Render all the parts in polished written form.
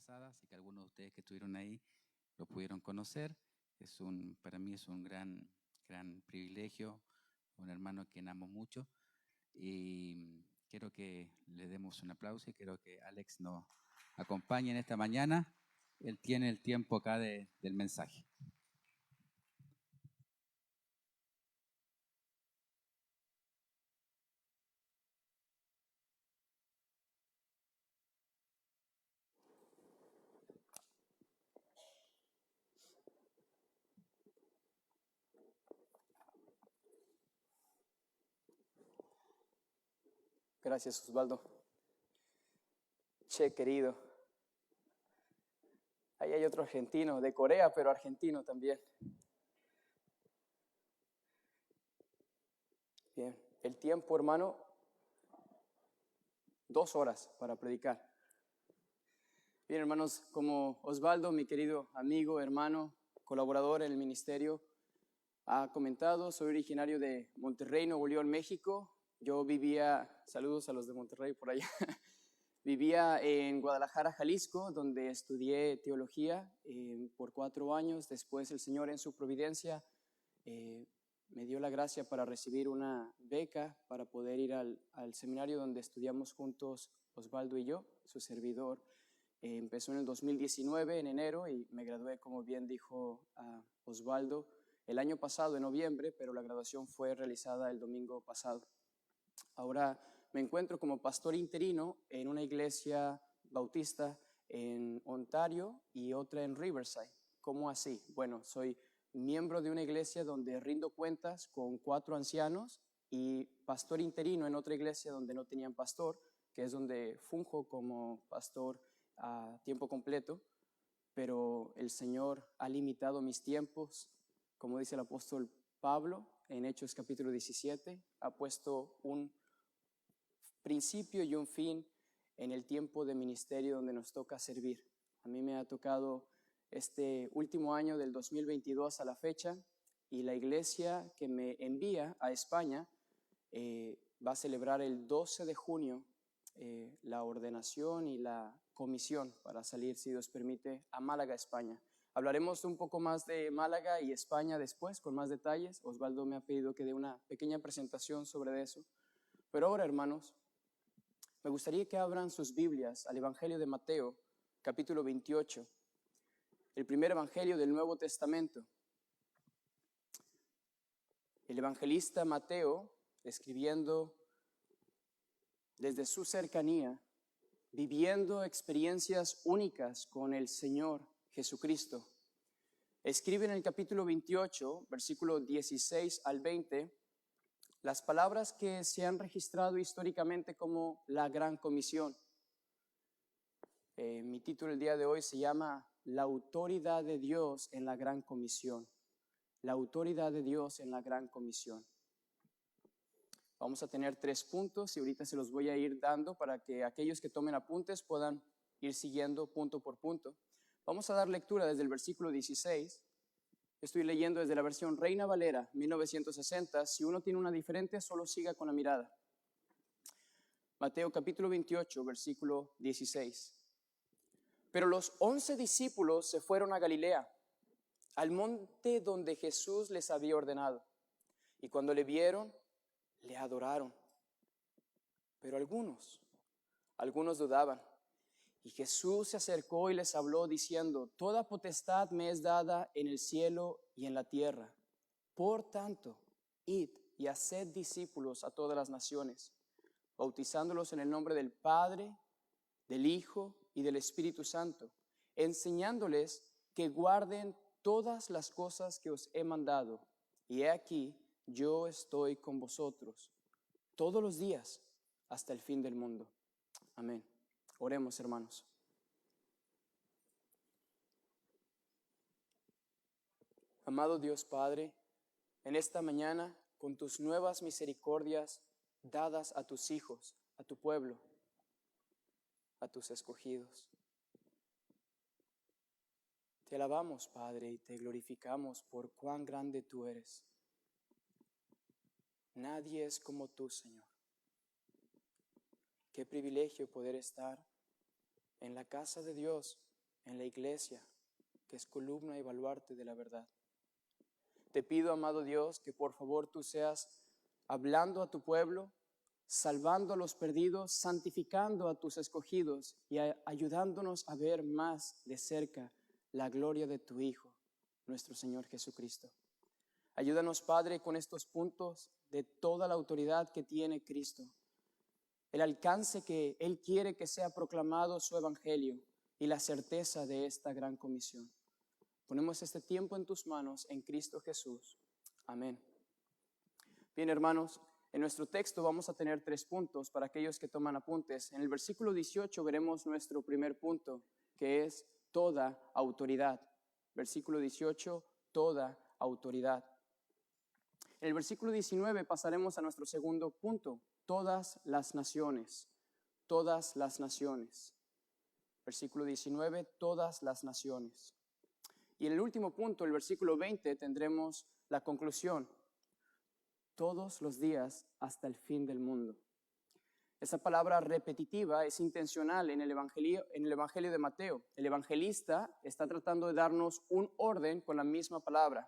pasada, así que algunos de ustedes que estuvieron ahí lo pudieron conocer. Para mí es un gran privilegio, un hermano a quien amo mucho, y quiero que le demos un aplauso y quiero que Alex nos acompañe en esta mañana. Él tiene el tiempo acá del mensaje. Gracias, Osvaldo. Che, querido. Ahí hay otro argentino, de Corea, pero argentino también. Bien, el tiempo, hermano, 2 horas para predicar. Bien, hermanos, como Osvaldo, mi querido amigo, hermano, colaborador en el ministerio, ha comentado, soy originario de Monterrey, Nuevo León, México. Yo saludos a los de Monterrey por allá, vivía en Guadalajara, Jalisco, donde estudié teología por 4 años. Después el Señor en su providencia me dio la gracia para recibir una beca para poder ir al seminario donde estudiamos juntos Osvaldo y yo, su servidor. Empezó en el 2019, en enero, y me gradué, como bien dijo Osvaldo, el año pasado, en noviembre, pero la graduación fue realizada el domingo pasado. Ahora me encuentro como pastor interino en una iglesia bautista en Ontario y otra en Riverside. ¿Cómo así? Bueno, soy miembro de una iglesia donde rindo cuentas con 4 ancianos y pastor interino en otra iglesia donde no tenían pastor, que es donde funjo como pastor a tiempo completo, pero el Señor ha limitado mis tiempos, como dice el apóstol Pablo en Hechos capítulo 17, ha puesto un principio y un fin en el tiempo de ministerio donde nos toca servir. A mí me ha tocado este último año del 2022 a la fecha, y la iglesia que me envía a España va a celebrar el 12 de junio la ordenación y la comisión para salir, si Dios permite, a Málaga, España. Hablaremos un poco más de Málaga y España después, con más detalles. Osvaldo me ha pedido que dé una pequeña presentación sobre eso. Pero ahora, hermanos, me gustaría que abran sus Biblias al Evangelio de Mateo, capítulo 28, el primer evangelio del Nuevo Testamento. El evangelista Mateo, escribiendo desde su cercanía, viviendo experiencias únicas con el Señor Jesucristo, escribe en el capítulo 28, versículo 16 al 20, las palabras que se han registrado históricamente como la Gran Comisión. Mi título el día de hoy se llama La autoridad de Dios en la Gran Comisión. La autoridad de Dios en la Gran Comisión. Vamos a tener 3 puntos y ahorita se los voy a ir dando para que aquellos que tomen apuntes puedan ir siguiendo punto por punto. Vamos a dar lectura desde el versículo 16. Estoy leyendo desde la versión Reina Valera, 1960. Si uno tiene una diferente, solo siga con la mirada. Mateo capítulo 28, versículo 16. Pero los 11 discípulos se fueron a Galilea, al monte donde Jesús les había ordenado. Y cuando le vieron, le adoraron. Pero algunos dudaban. Y Jesús se acercó y les habló diciendo: toda potestad me es dada en el cielo y en la tierra. Por tanto, id y haced discípulos a todas las naciones, bautizándolos en el nombre del Padre, del Hijo y del Espíritu Santo, enseñándoles que guarden todas las cosas que os he mandado. Y he aquí, yo estoy con vosotros todos los días hasta el fin del mundo. Amén. Oremos, hermanos. Amado Dios Padre, en esta mañana, con tus nuevas misericordias dadas a tus hijos, a tu pueblo, a tus escogidos, te alabamos, Padre, y te glorificamos por cuán grande tú eres. Nadie es como tú, Señor. Qué privilegio poder estar en la casa de Dios en la iglesia, que es columna y baluarte de la verdad. Te pido, amado Dios, que por favor tú seas hablando a tu pueblo, salvando a los perdidos, santificando a tus escogidos y ayudándonos a ver más de cerca la gloria de tu Hijo, nuestro Señor Jesucristo. Ayúdanos, Padre, con estos puntos de toda la autoridad que tiene Cristo, el alcance que Él quiere que sea proclamado su evangelio y la certeza de esta gran comisión. Ponemos este tiempo en tus manos en Cristo Jesús. Amén. Bien, hermanos, en nuestro texto vamos a tener 3 puntos para aquellos que toman apuntes. En el versículo 18 veremos nuestro primer punto, que es toda autoridad. Versículo 18, toda autoridad. En el versículo 19 pasaremos a nuestro segundo punto, todas las naciones. Todas las naciones. Versículo 19, todas las naciones. Y en el último punto, el versículo 20, tendremos la conclusión. Todos los días hasta el fin del mundo. Esa palabra repetitiva es intencional en el Evangelio de Mateo. El evangelista está tratando de darnos un orden con la misma palabra.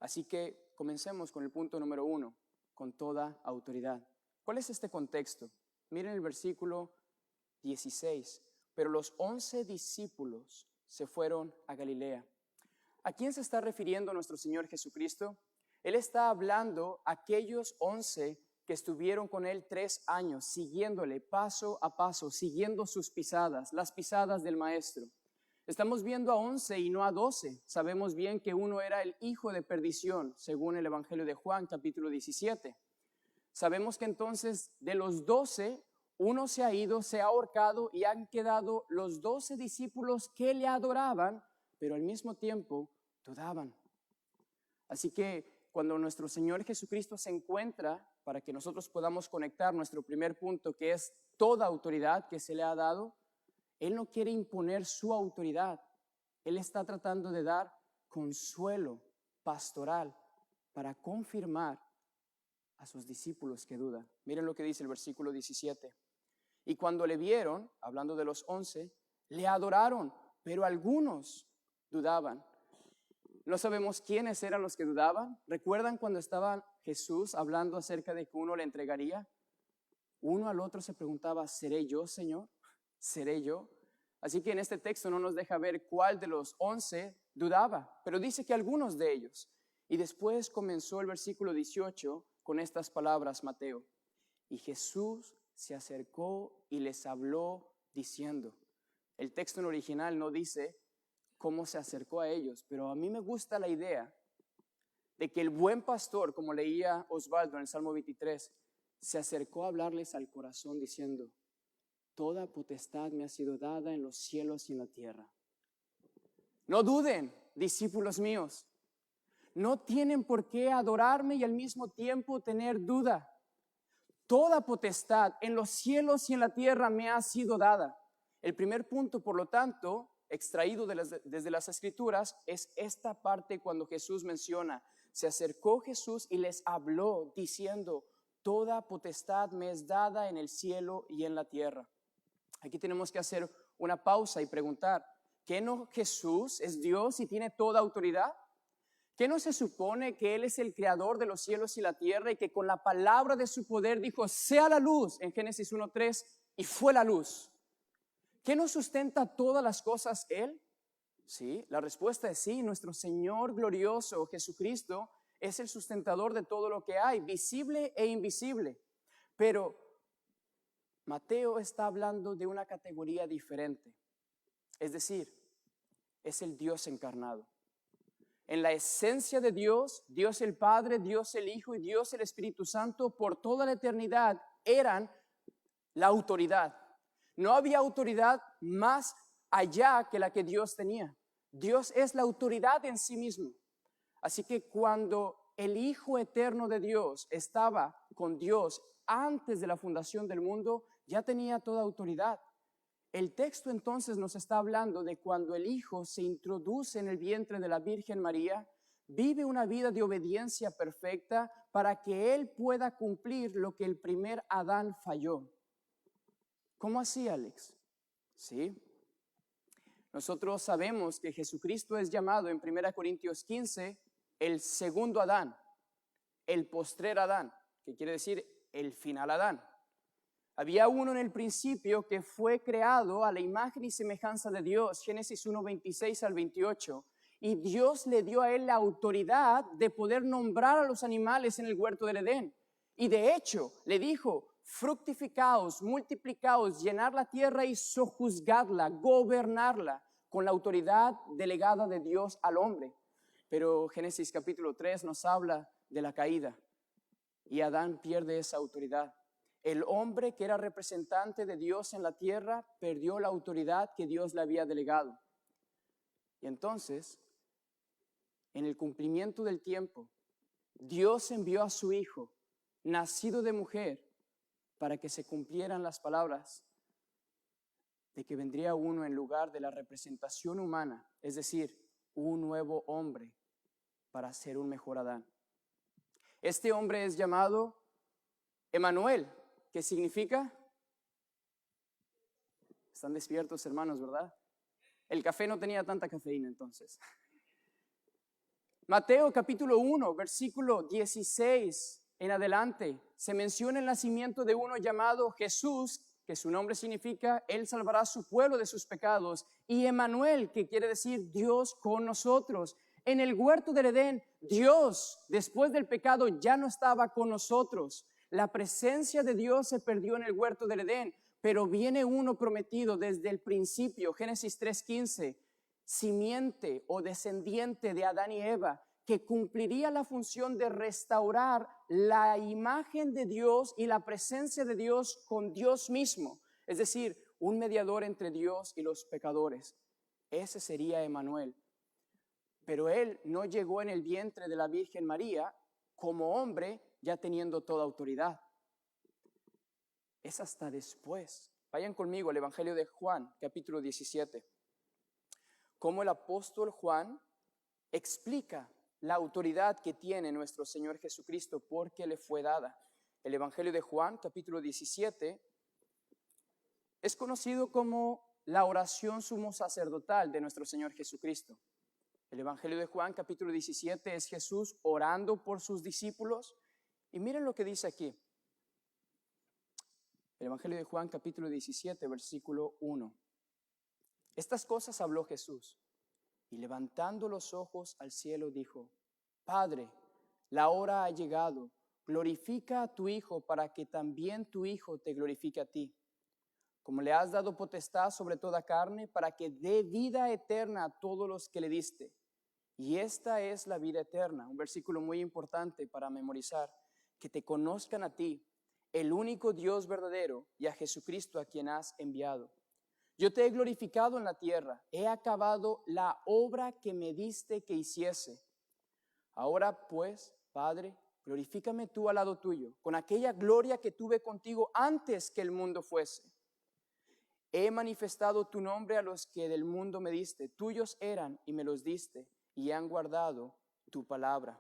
Así que comencemos con el punto número 1, con toda autoridad. ¿Cuál es este contexto? Miren el versículo 16. Pero los 11 discípulos se fueron a Galilea. ¿A quién se está refiriendo nuestro Señor Jesucristo? Él está hablando a aquellos 11 que estuvieron con Él 3 años, siguiéndole paso a paso, siguiendo sus pisadas, las pisadas del Maestro. Estamos viendo a 11 y no a 12. Sabemos bien que uno era el hijo de perdición, según el Evangelio de Juan, capítulo 17. Sabemos que entonces de los 12, uno se ha ido, se ha ahorcado y han quedado los 12 discípulos que le adoraban, pero al mismo tiempo dudaban. Así que cuando nuestro Señor Jesucristo se encuentra, para que nosotros podamos conectar nuestro primer punto, que es toda autoridad que se le ha dado, Él no quiere imponer su autoridad. Él está tratando de dar consuelo pastoral para confirmar a sus discípulos que dudan. Miren lo que dice el versículo 17. Y cuando le vieron, hablando de los 11, le adoraron, pero algunos dudaban. No sabemos quiénes eran los que dudaban. ¿Recuerdan cuando estaba Jesús hablando acerca de que uno le entregaría? Uno al otro se preguntaba, ¿seré yo, Señor? ¿Seré yo? Así que en este texto no nos deja ver cuál de los 11 dudaba, pero dice que algunos de ellos. Y después comenzó el versículo 18 con estas palabras, Mateo. Y Jesús se acercó y les habló diciendo. El texto en original no dice cómo se acercó a ellos, pero a mí me gusta la idea de que el buen pastor, como leía Osvaldo en el Salmo 23, se acercó a hablarles al corazón diciendo, toda potestad me ha sido dada en los cielos y en la tierra. No duden, discípulos míos, no tienen por qué adorarme y al mismo tiempo tener duda. Toda potestad en los cielos y en la tierra me ha sido dada. El primer punto, por lo tanto, extraído desde las Escrituras, es esta parte cuando Jesús menciona, se acercó Jesús y les habló diciendo, toda potestad me es dada en el cielo y en la tierra. Aquí tenemos que hacer una pausa y preguntar, ¿qué no Jesús es Dios y tiene toda autoridad? ¿Qué no se supone que Él es el creador de los cielos y la tierra y que con la palabra de su poder dijo, sea la luz en Génesis 1:3 y fue la luz? ¿Qué no sustenta todas las cosas Él? Sí, la respuesta es sí, nuestro Señor glorioso Jesucristo es el sustentador de todo lo que hay, visible e invisible. Pero Mateo está hablando de una categoría diferente, es decir, es el Dios encarnado. En la esencia de Dios, Dios el Padre, Dios el Hijo y Dios el Espíritu Santo, por toda la eternidad, eran la autoridad. No había autoridad más allá que la que Dios tenía. Dios es la autoridad en sí mismo. Así que cuando el Hijo eterno de Dios estaba con Dios antes de la fundación del mundo, ya tenía toda autoridad. El texto entonces nos está hablando de cuando el Hijo se introduce en el vientre de la Virgen María, vive una vida de obediencia perfecta para que Él pueda cumplir lo que el primer Adán falló. ¿Cómo así, Alex? Sí. nosotros sabemos que Jesucristo es llamado en 1 Corintios 15 el segundo Adán, el postrer Adán, que quiere decir el final Adán. Había uno en el principio que fue creado a la imagen y semejanza de Dios, Génesis 1, 26 al 28, y Dios le dio a él la autoridad de poder nombrar a los animales en el huerto del Edén. Y de hecho le dijo, fructificaos, multiplicaos, llenar la tierra y sojuzgadla, gobernarla, con la autoridad delegada de Dios al hombre. Pero Génesis capítulo 3 nos habla de la caída y Adán pierde esa autoridad. El hombre que era representante de Dios en la tierra perdió la autoridad que Dios le había delegado. Y entonces, en el cumplimiento del tiempo, Dios envió a su Hijo, nacido de mujer, para que se cumplieran las palabras de que vendría uno en lugar de la representación humana, es decir, un nuevo hombre para ser un mejor Adán. Este hombre es llamado Emanuel, que significa, están despiertos hermanos, ¿verdad? El café no tenía tanta cafeína entonces. Mateo capítulo 1, versículo 16 en adelante, se menciona el nacimiento de uno llamado Jesús, que su nombre significa, Él salvará a su pueblo de sus pecados, y Emanuel, que quiere decir Dios con nosotros. En el huerto del Edén, Dios, después del pecado, ya no estaba con nosotros. La presencia de Dios se perdió en el huerto del Edén, pero viene uno prometido desde el principio, Génesis 3:15, simiente o descendiente de Adán y Eva, que cumpliría la función de restaurar la imagen de Dios y la presencia de Dios con Dios mismo, es decir, un mediador entre Dios y los pecadores. Ese sería Emanuel. Pero él no llegó en el vientre de la Virgen María como hombre, ya teniendo toda autoridad. Es hasta después. Vayan conmigo al Evangelio de Juan, capítulo 17. Cómo el apóstol Juan explica la autoridad que tiene nuestro Señor Jesucristo porque le fue dada. El Evangelio de Juan, capítulo 17, es conocido como la oración sumo sacerdotal de nuestro Señor Jesucristo. El Evangelio de Juan, capítulo 17, es Jesús orando por sus discípulos. Y miren lo que dice aquí. El Evangelio de Juan, capítulo 17, versículo 1. Estas cosas habló Jesús, y levantando los ojos al cielo dijo, Padre, la hora ha llegado, glorifica a tu Hijo para que también tu Hijo te glorifique a ti. Como le has dado potestad sobre toda carne, para que dé vida eterna a todos los que le diste. Y esta es la vida eterna, un versículo muy importante para memorizar, que te conozcan a ti, el único Dios verdadero, y a Jesucristo a quien has enviado. Yo te he glorificado en la tierra, he acabado la obra que me diste que hiciese. Ahora pues, Padre, glorifícame tú al lado tuyo, con aquella gloria que tuve contigo antes que el mundo fuese. He manifestado tu nombre a los que del mundo me diste, tuyos eran y me los diste, y han guardado tu palabra.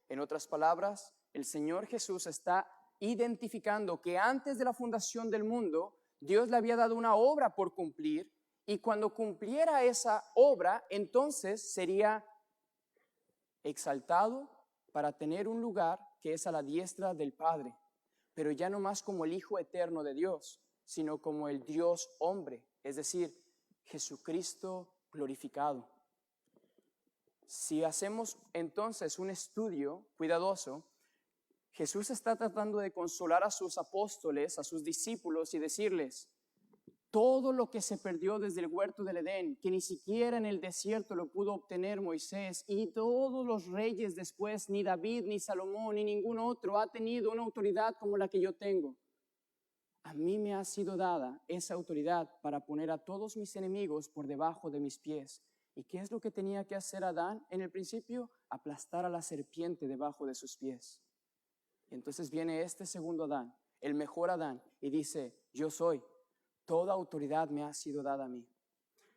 En otras palabras, el Señor Jesús está identificando que antes de la fundación del mundo, Dios le había dado una obra por cumplir, y cuando cumpliera esa obra, entonces sería exaltado para tener un lugar que es a la diestra del Padre, pero ya no más como el Hijo eterno de Dios, sino como el Dios hombre, es decir, Jesucristo glorificado. Si hacemos entonces un estudio cuidadoso, Jesús está tratando de consolar a sus apóstoles, a sus discípulos y decirles, todo lo que se perdió desde el huerto del Edén, que ni siquiera en el desierto lo pudo obtener Moisés, y todos los reyes después, ni David, ni Salomón, ni ningún otro ha tenido una autoridad como la que yo tengo. A mí me ha sido dada esa autoridad para poner a todos mis enemigos por debajo de mis pies. ¿Y qué es lo que tenía que hacer Adán en el principio? Aplastar a la serpiente debajo de sus pies. Y entonces viene este segundo Adán, el mejor Adán, y dice, yo soy, toda autoridad me ha sido dada a mí.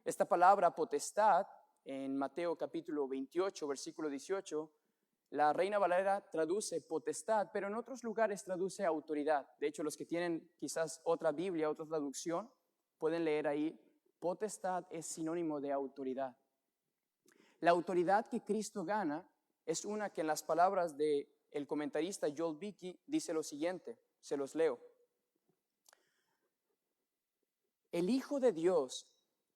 Esta palabra potestad, en Mateo capítulo 28, versículo 18, la Reina Valera traduce potestad, pero en otros lugares traduce autoridad. De hecho, los que tienen quizás otra Biblia, otra traducción, pueden leer ahí Potestad es sinónimo de autoridad. La autoridad que Cristo gana es una que en las palabras del comentarista Joel Beeke dice lo siguiente, se los leo. El Hijo de Dios,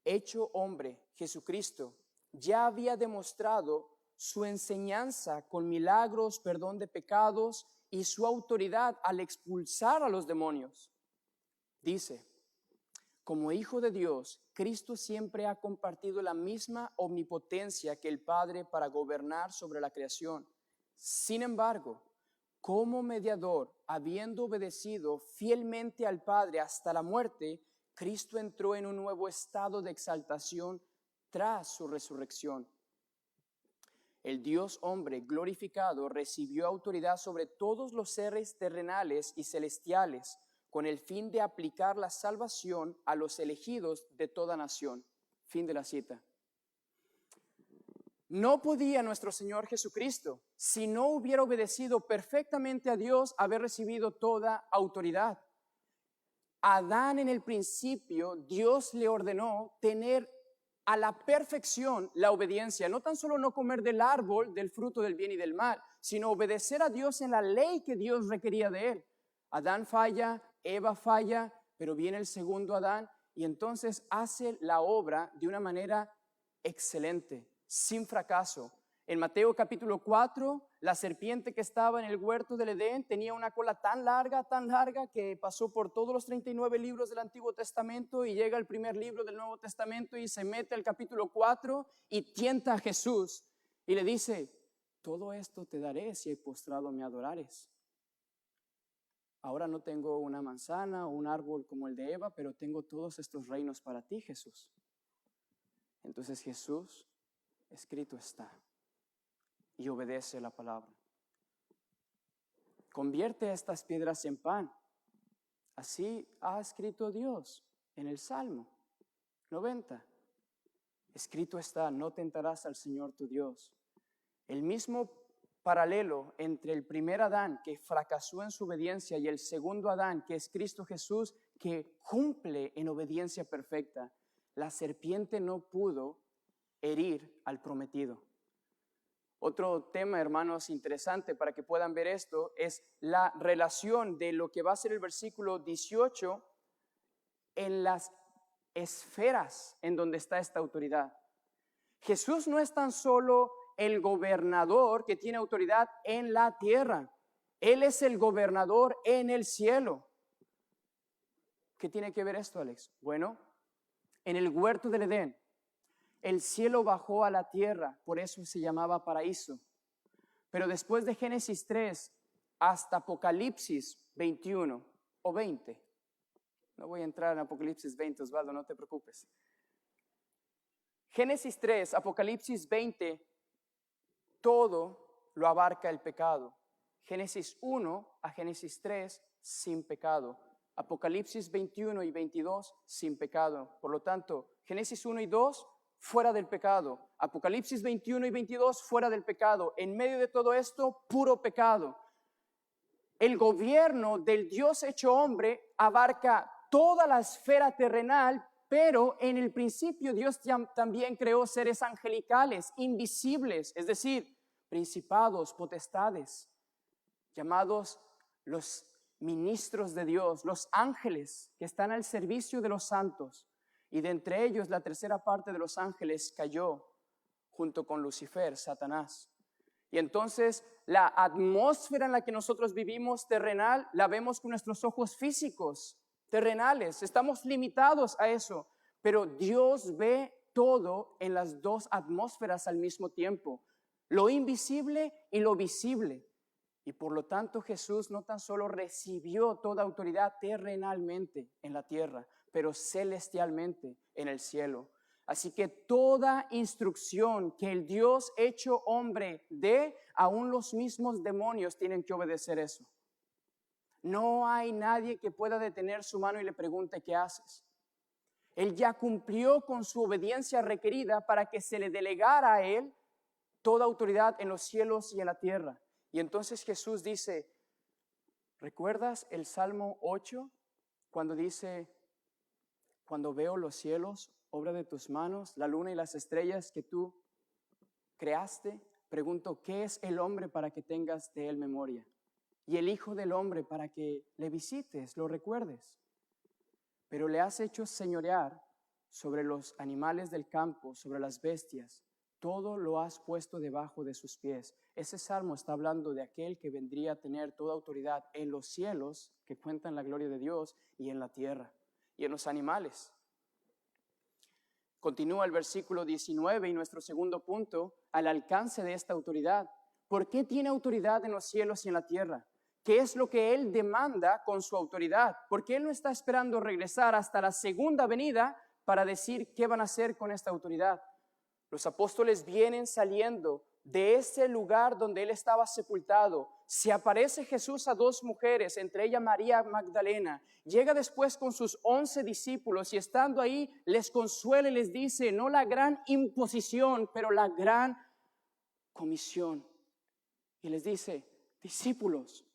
hecho hombre, Jesucristo, ya había demostrado su enseñanza con milagros, perdón de pecados y su autoridad al expulsar a los demonios. Dice, como Hijo de Dios, Cristo siempre ha compartido la misma omnipotencia que el Padre para gobernar sobre la creación. Sin embargo, como mediador, habiendo obedecido fielmente al Padre hasta la muerte, Cristo entró en un nuevo estado de exaltación tras su resurrección. El Dios hombre glorificado recibió autoridad sobre todos los seres terrenales y celestiales con el fin de aplicar la salvación a los elegidos de toda nación. Fin de la cita. No podía nuestro Señor Jesucristo, si no hubiera obedecido perfectamente a Dios, haber recibido toda autoridad. Adán en el principio, Dios le ordenó tener a la perfección la obediencia, no tan solo no comer del árbol del fruto del bien y del mal, sino obedecer a Dios en la ley que Dios requería de él. Adán falla, Eva falla, pero viene el segundo Adán y entonces hace la obra de una manera excelente, sin fracaso. En Mateo capítulo 4, la serpiente que estaba en el huerto del Edén tenía una cola tan larga que pasó por todos los 39 libros del Antiguo Testamento y llega al primer libro del Nuevo Testamento y se mete al capítulo 4 y tienta a Jesús y le dice, todo esto te daré si postrado me adorares. Ahora no tengo una manzana o un árbol como el de Eva, pero tengo todos estos reinos para ti, Jesús. Entonces Jesús, escrito está, y obedece la palabra. Convierte estas piedras en pan. Así ha escrito Dios en el Salmo 90. Escrito está, no tentarás al Señor tu Dios. El mismo paralelo entre el primer Adán que fracasó en su obediencia y el segundo Adán que es Cristo Jesús que cumple en obediencia perfecta. La serpiente no pudo herir al prometido. Otro tema, hermanos, interesante para que puedan ver esto es la relación de lo que va a ser el versículo 18 en las esferas en donde está esta autoridad. Jesús no es tan solo el gobernador que tiene autoridad en la tierra. Él es el gobernador en el cielo. ¿Qué tiene que ver esto, Alex? Bueno, en el huerto del Edén, el cielo bajó a la tierra, por eso se llamaba paraíso. Pero después de Génesis 3 hasta Apocalipsis 21 o 20, no voy a entrar en Apocalipsis 20, Osvaldo, no te preocupes. Génesis 3, Apocalipsis 20, todo lo abarca el pecado. Génesis 1 a Génesis 3, sin pecado. Apocalipsis 21 y 22, sin pecado. Por lo tanto, Génesis 1 y 2, fuera del pecado. Apocalipsis 21 y 22, fuera del pecado. En medio de todo esto, puro pecado. El gobierno del Dios hecho hombre abarca toda la esfera terrenal, pero en el principio Dios también creó seres angelicales, invisibles, es decir, principados, potestades, llamados los ministros de Dios, los ángeles que están al servicio de los santos. Y de entre ellos la tercera parte de los ángeles cayó junto con Lucifer, Satanás. Y entonces la atmósfera en la que nosotros vivimos terrenal la vemos con nuestros ojos físicos, terrenales. Estamos limitados a eso, pero Dios ve todo en las dos atmósferas al mismo tiempo, lo invisible y lo visible. Y por lo tanto Jesús no tan solo recibió toda autoridad terrenalmente en la tierra, pero celestialmente en el cielo. Así que toda instrucción que el Dios hecho hombre dé, aún los mismos demonios tienen que obedecer eso. No hay nadie que pueda detener su mano y le pregunte ¿qué haces? Él ya cumplió con su obediencia requerida para que se le delegara a él toda autoridad en los cielos y en la tierra. Y entonces Jesús dice, ¿recuerdas el Salmo 8? Cuando dice, cuando veo los cielos, obra de tus manos, la luna y las estrellas que tú creaste, pregunto, ¿qué es el hombre para que tengas de él memoria? Y el Hijo del Hombre para que le visites, lo recuerdes. Pero le has hecho señorear sobre los animales del campo, sobre las bestias. Todo lo has puesto debajo de sus pies. Ese salmo está hablando de aquel que vendría a tener toda autoridad en los cielos, que cuentan la gloria de Dios, y en la tierra, y en los animales. Continúa el versículo 19 y nuestro segundo punto, al alcance de esta autoridad. ¿Por qué tiene autoridad en los cielos y en la tierra? ¿Qué es lo que Él demanda con su autoridad? Porque Él no está esperando regresar hasta la segunda venida para decir qué van a hacer con esta autoridad. Los apóstoles vienen saliendo de ese lugar donde Él estaba sepultado. Se aparece Jesús a dos mujeres, entre ellas María Magdalena. Llega después con sus 11 discípulos y estando ahí les consuela y les dice, no la gran imposición, pero la gran comisión. Y les dice, discípulos,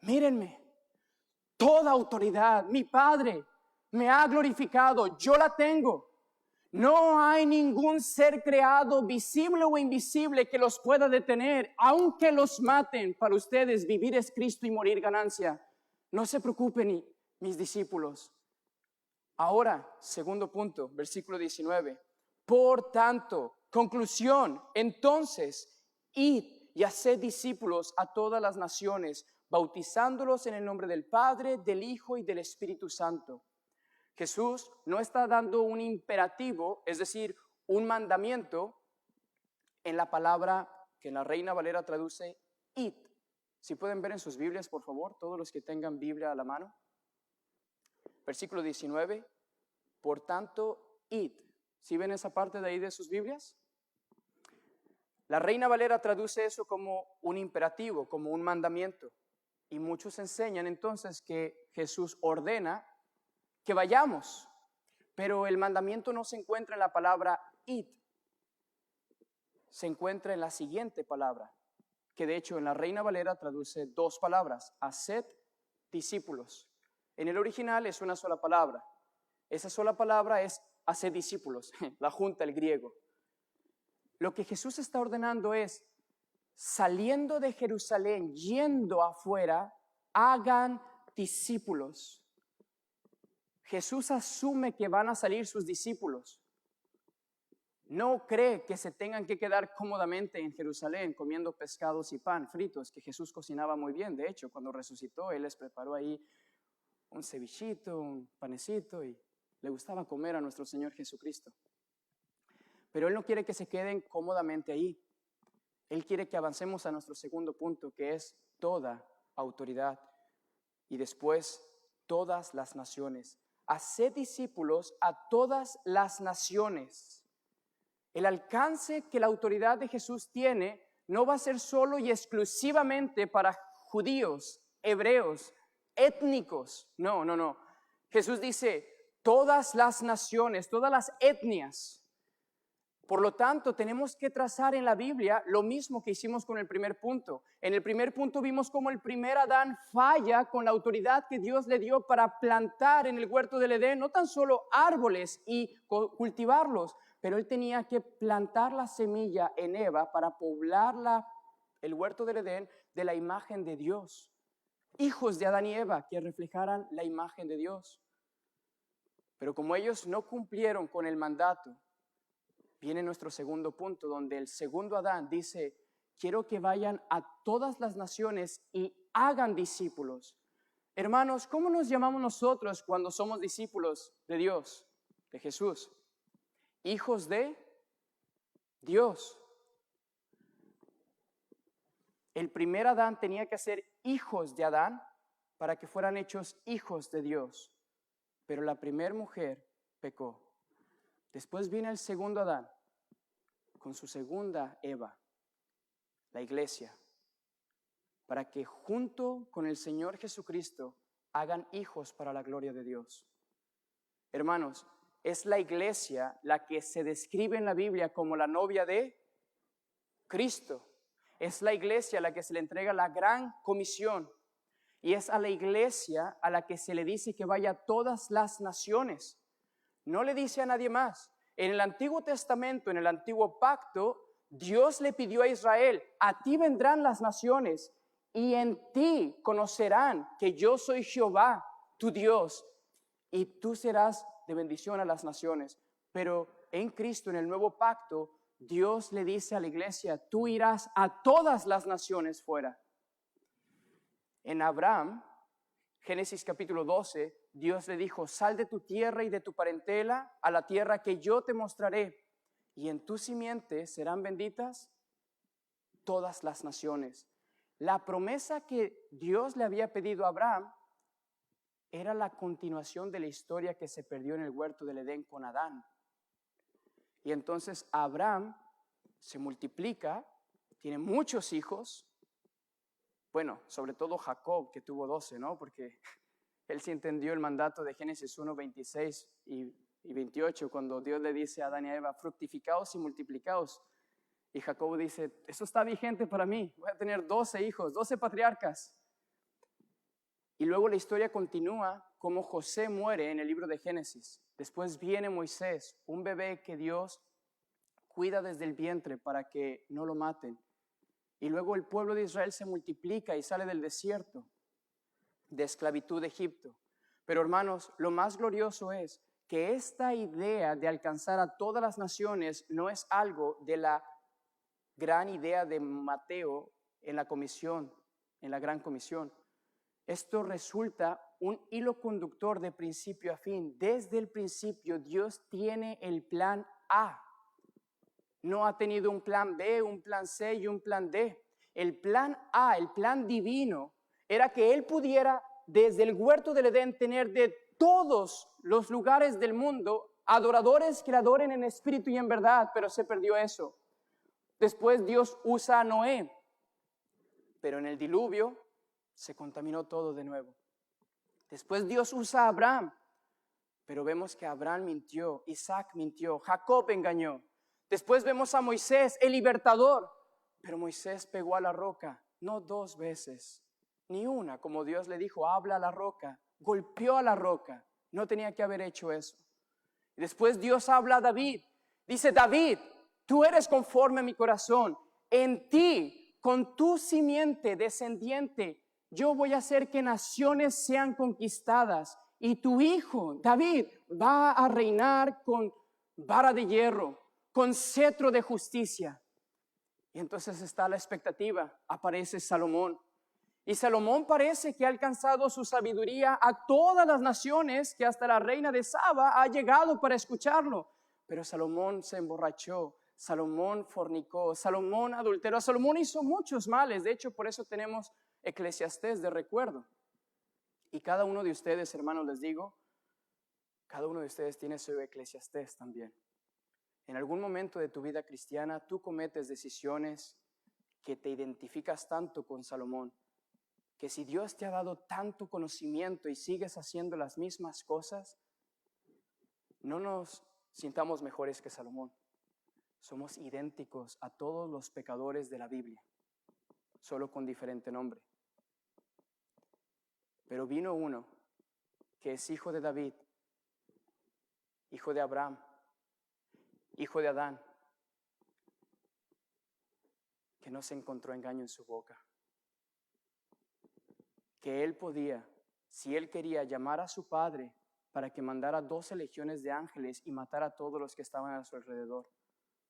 mírenme, toda autoridad, mi Padre me ha glorificado, yo la tengo. No hay ningún ser creado, visible o invisible, que los pueda detener, aunque los maten. Para ustedes vivir es Cristo y morir ganancia. No se preocupen, mis discípulos. Ahora, segundo punto, versículo 19. Por tanto, conclusión, entonces, id y haced discípulos a todas las naciones, bautizándolos en el nombre del Padre, del Hijo y del Espíritu Santo. Jesús no está dando un imperativo, es decir, un mandamiento en la palabra que en la Reina Valera traduce id. Si pueden ver en sus Biblias, por favor, todos los que tengan Biblia a la mano. Versículo 19, por tanto, id. ¿Sí ven esa parte de ahí de sus Biblias? La Reina Valera traduce eso como un imperativo, como un mandamiento. Y muchos enseñan entonces que Jesús ordena que vayamos, pero el mandamiento no se encuentra en la palabra id, se encuentra en la siguiente palabra, que de hecho en la Reina Valera traduce dos palabras, haced discípulos. En el original es una sola palabra, esa sola palabra es haced discípulos, la junta el griego. Lo que Jesús está ordenando es, saliendo de Jerusalén, yendo afuera, hagan discípulos. Jesús asume que van a salir sus discípulos. No cree que se tengan que quedar cómodamente en Jerusalén comiendo pescados y pan fritos, que Jesús cocinaba muy bien. De hecho, cuando resucitó, Él les preparó ahí un cevichito, un panecito, y le gustaba comer a nuestro Señor Jesucristo. Pero Él no quiere que se queden cómodamente ahí. Él quiere que avancemos a nuestro segundo punto, que es toda autoridad. Y después, todas las naciones. Haced discípulos a todas las naciones. El alcance que la autoridad de Jesús tiene no va a ser solo y exclusivamente para judíos, hebreos, étnicos. No. Jesús dice, todas las naciones, todas las etnias. Por lo tanto, tenemos que trazar en la Biblia lo mismo que hicimos con el primer punto. En el primer punto vimos cómo el primer Adán falla con la autoridad que Dios le dio para plantar en el huerto del Edén, no tan solo árboles y cultivarlos, pero él tenía que plantar la semilla en Eva para poblar el huerto del Edén de la imagen de Dios. Hijos de Adán y Eva que reflejaran la imagen de Dios. Pero como ellos no cumplieron con el mandato, viene nuestro segundo punto, donde el segundo Adán dice, quiero que vayan a todas las naciones y hagan discípulos. Hermanos, ¿cómo nos llamamos nosotros cuando somos discípulos de Dios, de Jesús? Hijos de Dios. El primer Adán tenía que ser hijos de Adán para que fueran hechos hijos de Dios. Pero la primera mujer pecó. Después viene el segundo Adán con su segunda Eva, la iglesia, para que junto con el Señor Jesucristo hagan hijos para la gloria de Dios. Hermanos, es la iglesia la que se describe en la Biblia como la novia de Cristo. Es la iglesia la que se le entrega la gran comisión. Y es a la iglesia a la que se le dice que vaya a todas las naciones. No le dice a nadie más. En el Antiguo Testamento, en el Antiguo Pacto, Dios le pidió a Israel: a ti vendrán las naciones y en ti conocerán que yo soy Jehová, tu Dios, y tú serás de bendición a las naciones. Pero en Cristo, en el Nuevo Pacto, Dios le dice a la iglesia: tú irás a todas las naciones fuera. En Abraham, Génesis capítulo 12, Dios le dijo: sal de tu tierra y de tu parentela a la tierra que yo te mostraré, y en tu simiente serán benditas todas las naciones. La promesa que Dios le había pedido a Abraham era la continuación de la historia que se perdió en el huerto del Edén con Adán. Y entonces Abraham se multiplica, tiene muchos hijos. Bueno, sobre todo Jacob, que tuvo 12, ¿no? Porque él sí entendió el mandato de Génesis 1, 26 y 28, cuando Dios le dice a Adán y a Eva: fructificaos y multiplicaos. Y Jacob dice: eso está vigente para mí, voy a tener 12 hijos, 12 patriarcas. Y luego la historia continúa como José muere en el libro de Génesis. Después viene Moisés, un bebé que Dios cuida desde el vientre para que no lo maten. Y luego el pueblo de Israel se multiplica y sale del desierto de esclavitud de Egipto. Pero hermanos, lo más glorioso es que esta idea de alcanzar a todas las naciones no es algo de la gran idea de Mateo en la comisión, en la gran comisión. Esto resulta un hilo conductor de principio a fin. Desde el principio Dios tiene el plan A. No ha tenido un plan B, un plan C y un plan D. El plan A, el plan divino, era que Él pudiera desde el huerto del Edén tener de todos los lugares del mundo adoradores que le adoren en espíritu y en verdad, pero se perdió eso. Después Dios usa a Noé, pero en el diluvio se contaminó todo de nuevo. Después Dios usa a Abraham, pero vemos que Abraham mintió, Isaac mintió, Jacob engañó. Después vemos a Moisés, el libertador, pero Moisés pegó a la roca, no 2 veces, ni una, como Dios le dijo: habla a la roca, golpeó a la roca, no tenía que haber hecho eso. Y después Dios habla a David, dice: David, tú eres conforme a mi corazón, en ti, con tu simiente descendiente, yo voy a hacer que naciones sean conquistadas, y tu hijo, David, va a reinar con vara de hierro, con cetro de justicia. Y entonces está la expectativa, aparece Salomón. Y Salomón parece que ha alcanzado su sabiduría a todas las naciones, que hasta la reina de Saba ha llegado para escucharlo. Pero Salomón se emborrachó, Salomón fornicó, Salomón adulteró, Salomón hizo muchos males. De hecho, por eso tenemos Eclesiastés de recuerdo. Y cada uno de ustedes, hermanos, les digo, cada uno de ustedes tiene su Eclesiastés también. En algún momento de tu vida cristiana, tú cometes decisiones que te identificas tanto con Salomón, que si Dios te ha dado tanto conocimiento y sigues haciendo las mismas cosas, no nos sintamos mejores que Salomón. Somos idénticos a todos los pecadores de la Biblia, solo con diferente nombre. Pero vino uno que es hijo de David, hijo de Abraham, hijo de Adán, que no se encontró engaño en su boca. Que él podía, si él quería, llamar a su padre para que mandara 12 legiones de ángeles y matara a todos los que estaban a su alrededor.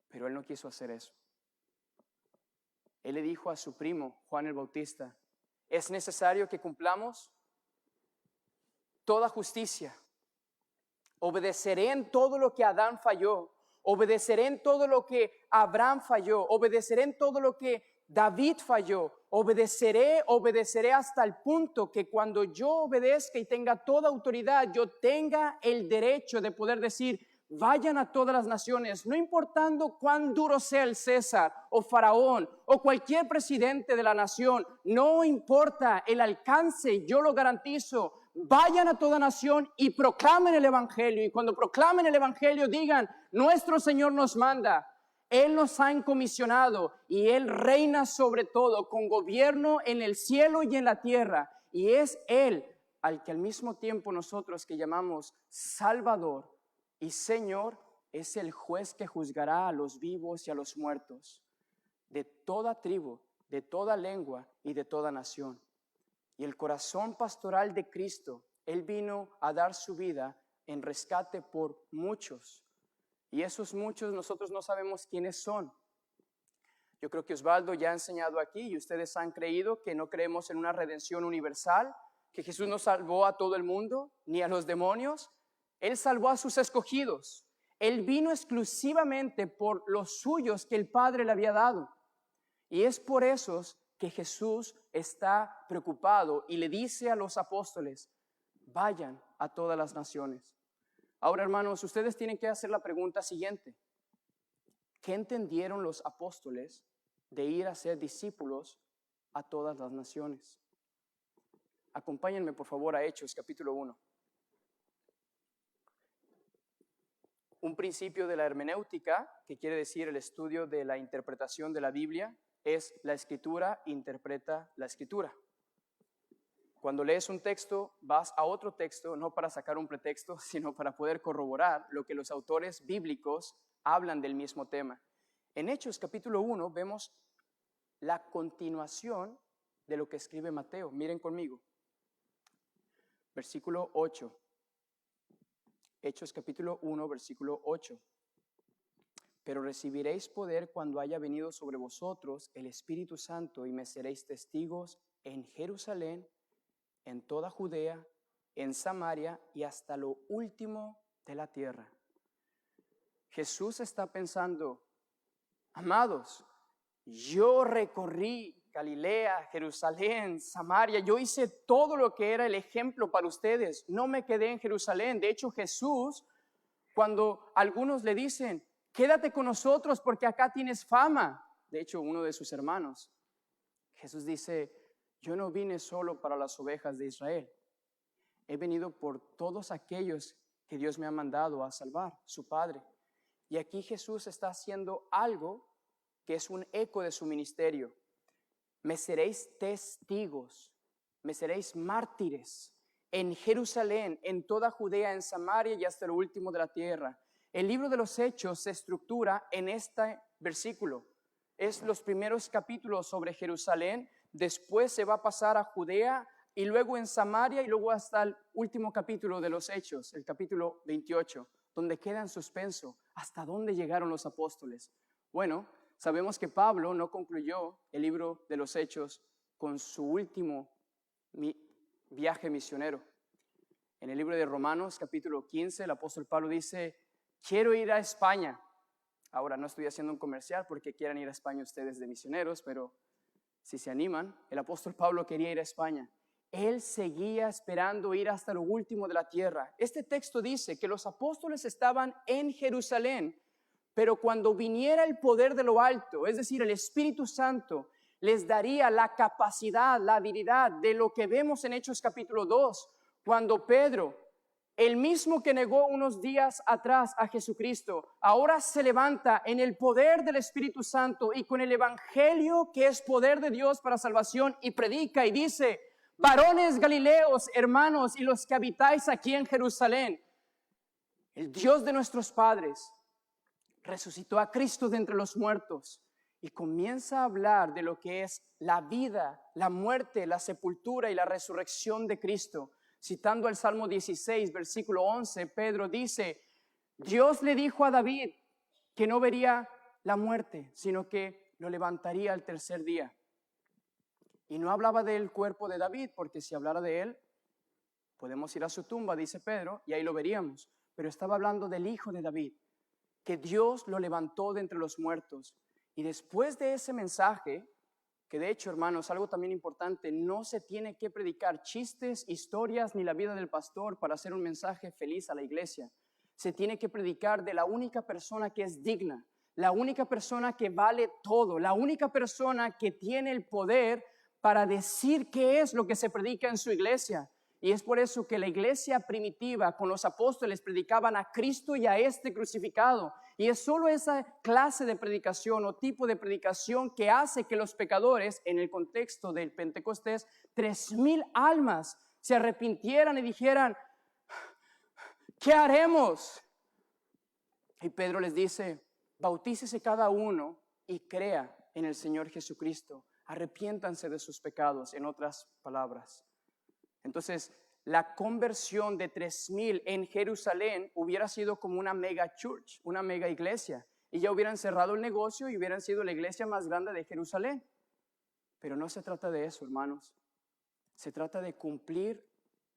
Pero él no quiso hacer eso. Él le dijo a su primo, Juan el Bautista: es necesario que cumplamos toda justicia. Obedeceré en todo lo que Adán falló. Obedeceré en todo lo que Abraham falló. Obedeceré en todo lo que David falló. Obedeceré hasta el punto que cuando yo obedezca y tenga toda autoridad, yo tenga el derecho de poder decir: vayan a todas las naciones, no importando cuán duro sea el César o Faraón o cualquier presidente de la nación, no importa el alcance, yo lo garantizo. Vayan a toda nación y proclamen el Evangelio. Y cuando proclamen el Evangelio, digan: nuestro Señor nos manda, Él nos ha encomisionado y Él reina sobre todo, con gobierno en el cielo y en la tierra. y es Él al que al mismo tiempo nosotros que llamamos Salvador y Señor, es el juez que juzgará a los vivos y a los muertos, de toda tribu, de toda lengua y de toda nación. Y el corazón pastoral de Cristo, Él vino a dar su vida en rescate por muchos. Y esos muchos nosotros no sabemos quiénes son. Yo creo que Osvaldo ya ha enseñado aquí y ustedes han creído que no creemos en una redención universal, que Jesús no salvó a todo el mundo, ni a los demonios. Él salvó a sus escogidos. Él vino exclusivamente por los suyos que el Padre le había dado. Y es por esos que Jesús está preocupado y le dice a los apóstoles, vayan a todas las naciones. Ahora, hermanos, ustedes tienen que hacer la pregunta siguiente. ¿Qué entendieron los apóstoles de ir a ser discípulos a todas las naciones? Acompáñenme, por favor, a Hechos, capítulo 1. Un principio de la hermenéutica, que quiere decir el estudio de la interpretación de la Biblia, es la Escritura interpreta la Escritura. Cuando lees un texto, vas a otro texto, no para sacar un pretexto, sino para poder corroborar lo que los autores bíblicos hablan del mismo tema. En Hechos capítulo 1 vemos la continuación de lo que escribe Mateo. Miren conmigo. Versículo 8. Hechos capítulo 1, versículo 8. Pero recibiréis poder cuando haya venido sobre vosotros el Espíritu Santo y me seréis testigos en Jerusalén, en toda Judea, en Samaria y hasta lo último de la tierra. Jesús está pensando, amados, yo recorrí Galilea, Jerusalén, Samaria, yo hice todo lo que era el ejemplo para ustedes, no me quedé en Jerusalén. De hecho, Jesús, cuando algunos le dicen, quédate con nosotros porque acá tienes fama, de hecho, uno de sus hermanos, Jesús dice, yo no vine solo para las ovejas de Israel, he venido por todos aquellos que Dios me ha mandado a salvar, su Padre. Y aquí Jesús está haciendo algo que es un eco de su ministerio. Me seréis testigos, me seréis mártires en Jerusalén, en toda Judea, en Samaria y hasta lo último de la tierra. El libro de los Hechos se estructura en este versículo. Es los primeros capítulos sobre Jerusalén, después se va a pasar a Judea y luego en Samaria y luego hasta el último capítulo de los Hechos, el capítulo 28, donde queda en suspenso hasta dónde llegaron los apóstoles. Bueno, sabemos que Pablo no concluyó el libro de los Hechos con su último viaje misionero. En el libro de Romanos, capítulo 15, el apóstol Pablo dice, quiero ir a España. Ahora no estoy haciendo un comercial porque quieran ir a España ustedes de misioneros, pero si se animan, el apóstol Pablo quería ir a España. Él seguía esperando ir hasta lo último de la tierra. Este texto dice que los apóstoles estaban en Jerusalén, pero cuando viniera el poder de lo alto, es decir, el Espíritu Santo, les daría la capacidad, la habilidad de lo que vemos en Hechos capítulo 2, cuando Pedro, el mismo que negó unos días atrás a Jesucristo, ahora se levanta en el poder del Espíritu Santo y con el Evangelio que es poder de Dios para salvación y predica y dice, varones galileos, hermanos y los que habitáis aquí en Jerusalén, el Dios de nuestros padres resucitó a Cristo de entre los muertos y comienza a hablar de lo que es la vida, la muerte, la sepultura y la resurrección de Cristo. Citando el Salmo 16, versículo 11, Pedro dice, Dios le dijo a David que no vería la muerte, sino que lo levantaría al tercer día. Y no hablaba del cuerpo de David, porque si hablara de él, podemos ir a su tumba, dice Pedro, y ahí lo veríamos. Pero estaba hablando del hijo de David, que Dios lo levantó de entre los muertos. Y después de ese mensaje, que de hecho, hermanos, algo también importante, no se tiene que predicar chistes, historias, ni la vida del pastor para hacer un mensaje feliz a la iglesia. Se tiene que predicar de la única persona que es digna, la única persona que vale todo, la única persona que tiene el poder para decir qué es lo que se predica en su iglesia. Y es por eso que la iglesia primitiva con los apóstoles predicaban a Cristo y a este crucificado. Y es solo esa clase de predicación o tipo de predicación que hace que los pecadores, en el contexto del Pentecostés, 3,000 almas se arrepintieran y dijeran, ¿qué haremos? Y Pedro les dice, bautícese cada uno y crea en el Señor Jesucristo. Arrepiéntanse de sus pecados, en otras palabras. Entonces, la conversión de 3,000 en Jerusalén hubiera sido como una mega church, una mega iglesia. Y ya hubieran cerrado el negocio y hubieran sido la iglesia más grande de Jerusalén. Pero no se trata de eso, hermanos. Se trata de cumplir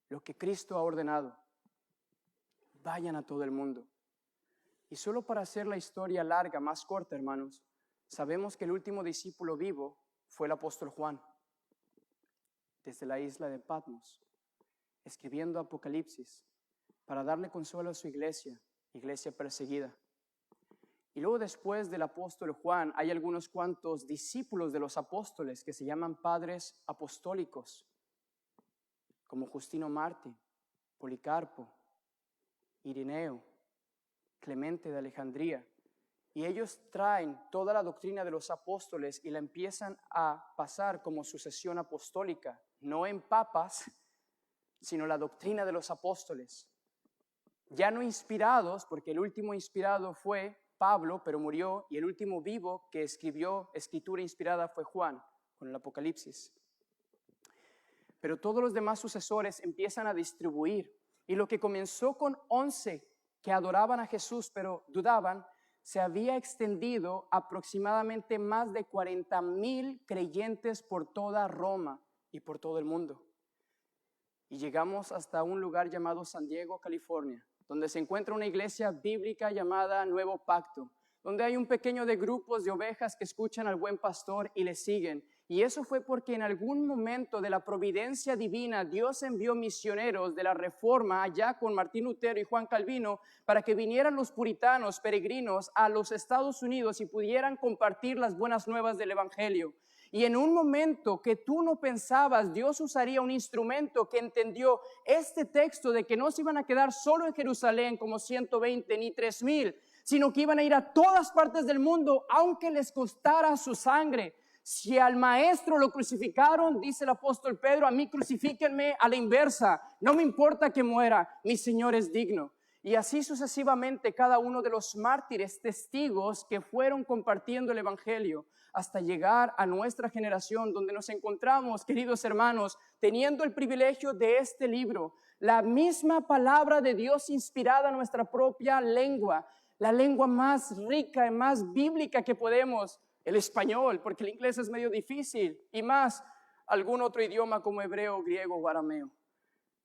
lo que Cristo ha ordenado. Vayan a todo el mundo. Y solo para hacer la historia larga, más corta, hermanos, sabemos que el último discípulo vivo fue el apóstol Juan, desde la isla de Patmos, escribiendo Apocalipsis para darle consuelo a su iglesia perseguida. Y luego después del apóstol Juan hay algunos cuantos discípulos de los apóstoles que se llaman padres apostólicos, como Justino Mártir, Policarpo, Ireneo, Clemente de Alejandría. Y ellos traen toda la doctrina de los apóstoles y la empiezan a pasar como sucesión apostólica, no en papas, sino la doctrina de los apóstoles. Ya no inspirados, porque el último inspirado fue Pablo, pero murió, y el último vivo que escribió escritura inspirada fue Juan, con el Apocalipsis. Pero todos los demás sucesores empiezan a distribuir, y lo que comenzó con 11 que adoraban a Jesús pero dudaban, se había extendido aproximadamente más de 40,000 creyentes por toda Roma y por todo el mundo. Y llegamos hasta un lugar llamado San Diego, California, donde se encuentra una iglesia bíblica llamada Nuevo Pacto, donde hay un pequeño de grupos de ovejas que escuchan al buen pastor y le siguen. Y eso fue porque en algún momento de la providencia divina Dios envió misioneros de la Reforma allá con Martín Lutero y Juan Calvino para que vinieran los puritanos peregrinos a los Estados Unidos y pudieran compartir las buenas nuevas del Evangelio. Y en un momento que tú no pensabas, Dios usaría un instrumento que entendió este texto de que no se iban a quedar solo en Jerusalén como 120 ni 3,000, sino que iban a ir a todas partes del mundo, aunque les costara su sangre. Si al maestro lo crucificaron, dice el apóstol Pedro, a mí crucifíquenme a la inversa. No me importa que muera, mi Señor es digno. Y así sucesivamente cada uno de los mártires, testigos que fueron compartiendo el Evangelio hasta llegar a nuestra generación donde nos encontramos, queridos hermanos, teniendo el privilegio de este libro, la misma palabra de Dios inspirada en nuestra propia lengua, la lengua más rica y más bíblica que podemos, el español, porque el inglés es medio difícil, y más algún otro idioma como hebreo, griego o arameo.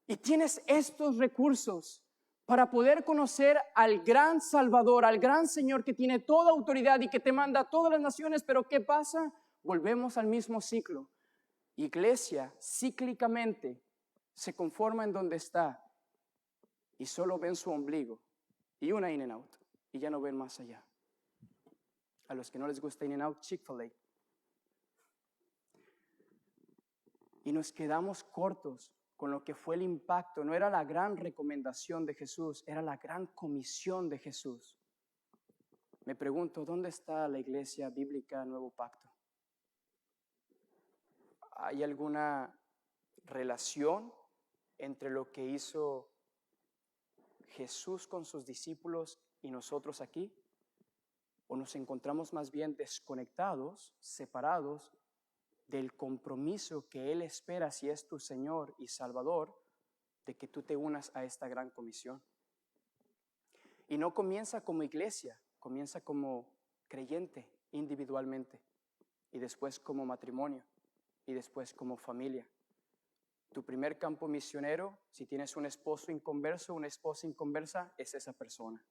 Y tienes estos recursos para poder conocer al gran Salvador, al gran Señor que tiene toda autoridad y que te manda a todas las naciones. Pero ¿qué pasa? Volvemos al mismo ciclo. Iglesia cíclicamente se conforma en donde está y solo ven su ombligo y una in and out y ya no ven más allá. A los que no les gusta in and out, Chick-fil-A. Y nos quedamos cortos con lo que fue el impacto. No era la gran recomendación de Jesús, era la gran comisión de Jesús. Me pregunto, ¿dónde está la iglesia bíblica Nuevo Pacto? ¿Hay alguna relación entre lo que hizo Jesús con sus discípulos y nosotros aquí? ¿O nos encontramos más bien desconectados, separados del compromiso que Él espera, si es tu Señor y Salvador, de que tú te unas a esta gran comisión? Y no comienza como iglesia, comienza como creyente individualmente, y después como matrimonio, y después como familia. Tu primer campo misionero, si tienes un esposo inconverso, una esposa inconversa, es esa persona.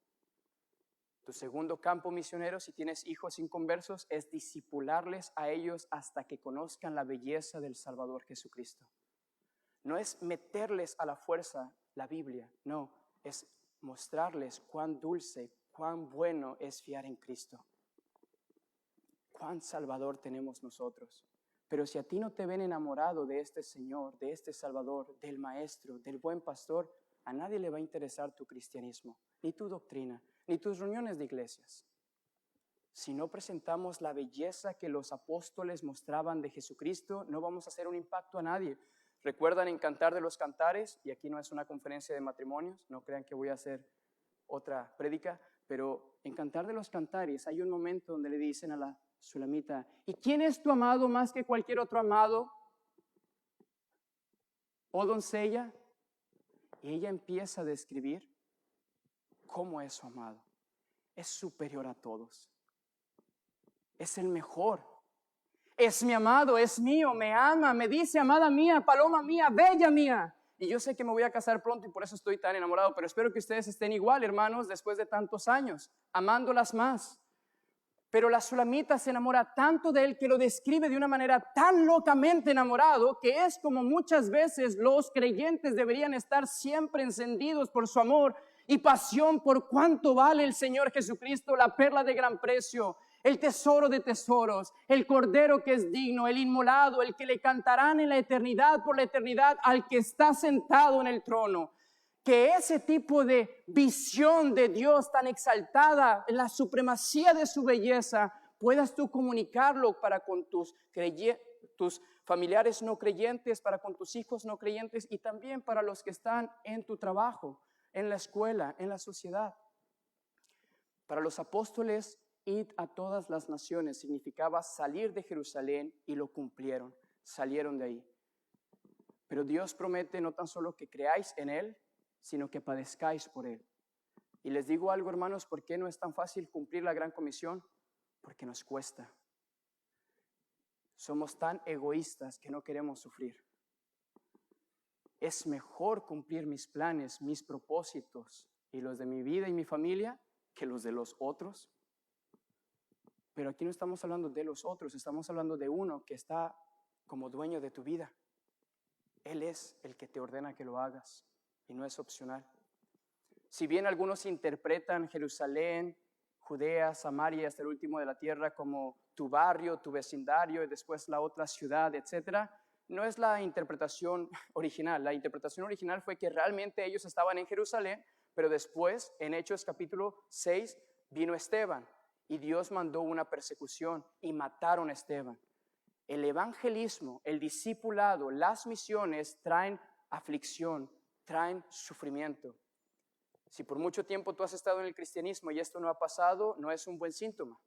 Tu segundo campo misionero, si tienes hijos inconversos, es discipularles a ellos hasta que conozcan la belleza del Salvador Jesucristo. No es meterles a la fuerza la Biblia, no, es mostrarles cuán dulce, cuán bueno es fiar en Cristo. Cuán Salvador tenemos nosotros. Pero si a ti no te ven enamorado de este Señor, de este Salvador, del Maestro, del buen pastor, a nadie le va a interesar tu cristianismo, ni tu doctrina, ni tus reuniones de iglesias. Si no presentamos la belleza que los apóstoles mostraban de Jesucristo, no vamos a hacer un impacto a nadie. ¿Recuerdan en Cantar de los Cantares? Y aquí no es una conferencia de matrimonios, no crean que voy a hacer otra prédica, pero en Cantar de los Cantares hay un momento donde le dicen a la Sulamita, ¿y quién es tu amado más que cualquier otro amado? ¿Oh doncella? Y ella empieza a describir cómo es su amado. Es superior a todos. Es el mejor. Es mi amado, es mío, me ama, me dice amada mía, paloma mía, bella mía. Y yo sé que me voy a casar pronto y por eso estoy tan enamorado, pero espero que ustedes estén igual, hermanos, después de tantos años, amándolas más. Pero la Sulamita se enamora tanto de él que lo describe de una manera tan locamente enamorado que es como muchas veces los creyentes deberían estar siempre encendidos por su amor y pasión por cuánto vale el Señor Jesucristo, la perla de gran precio, el tesoro de tesoros, el cordero que es digno, el inmolado, el que le cantarán en la eternidad por la eternidad al que está sentado en el trono. Que ese tipo de visión de Dios tan exaltada en la supremacía de su belleza, puedas tú comunicarlo para con tus familiares no creyentes, para con tus hijos no creyentes y también para los que están en tu trabajo, en la escuela, en la sociedad. Para los apóstoles, id a todas las naciones significaba salir de Jerusalén y lo cumplieron, salieron de ahí. Pero Dios promete no tan solo que creáis en Él, sino que padezcáis por Él. Y les digo algo, hermanos, ¿por qué no es tan fácil cumplir la gran comisión? Porque nos cuesta. Somos tan egoístas que no queremos sufrir. Es mejor cumplir mis planes, mis propósitos y los de mi vida y mi familia que los de los otros. Pero aquí no estamos hablando de los otros, estamos hablando de uno que está como dueño de tu vida. Él es el que te ordena que lo hagas. Y no es opcional. Si bien algunos interpretan Jerusalén, Judea, Samaria hasta el último de la tierra como tu barrio, tu vecindario y después la otra ciudad, etc., no es la interpretación original. La interpretación original fue que realmente ellos estaban en Jerusalén, pero después en Hechos capítulo 6 vino Esteban y Dios mandó una persecución y mataron a Esteban. El evangelismo, el discipulado, las misiones traen aflicción, traen sufrimiento. Si por mucho tiempo tú has estado en el cristianismo y esto no ha pasado, no es un buen síntoma.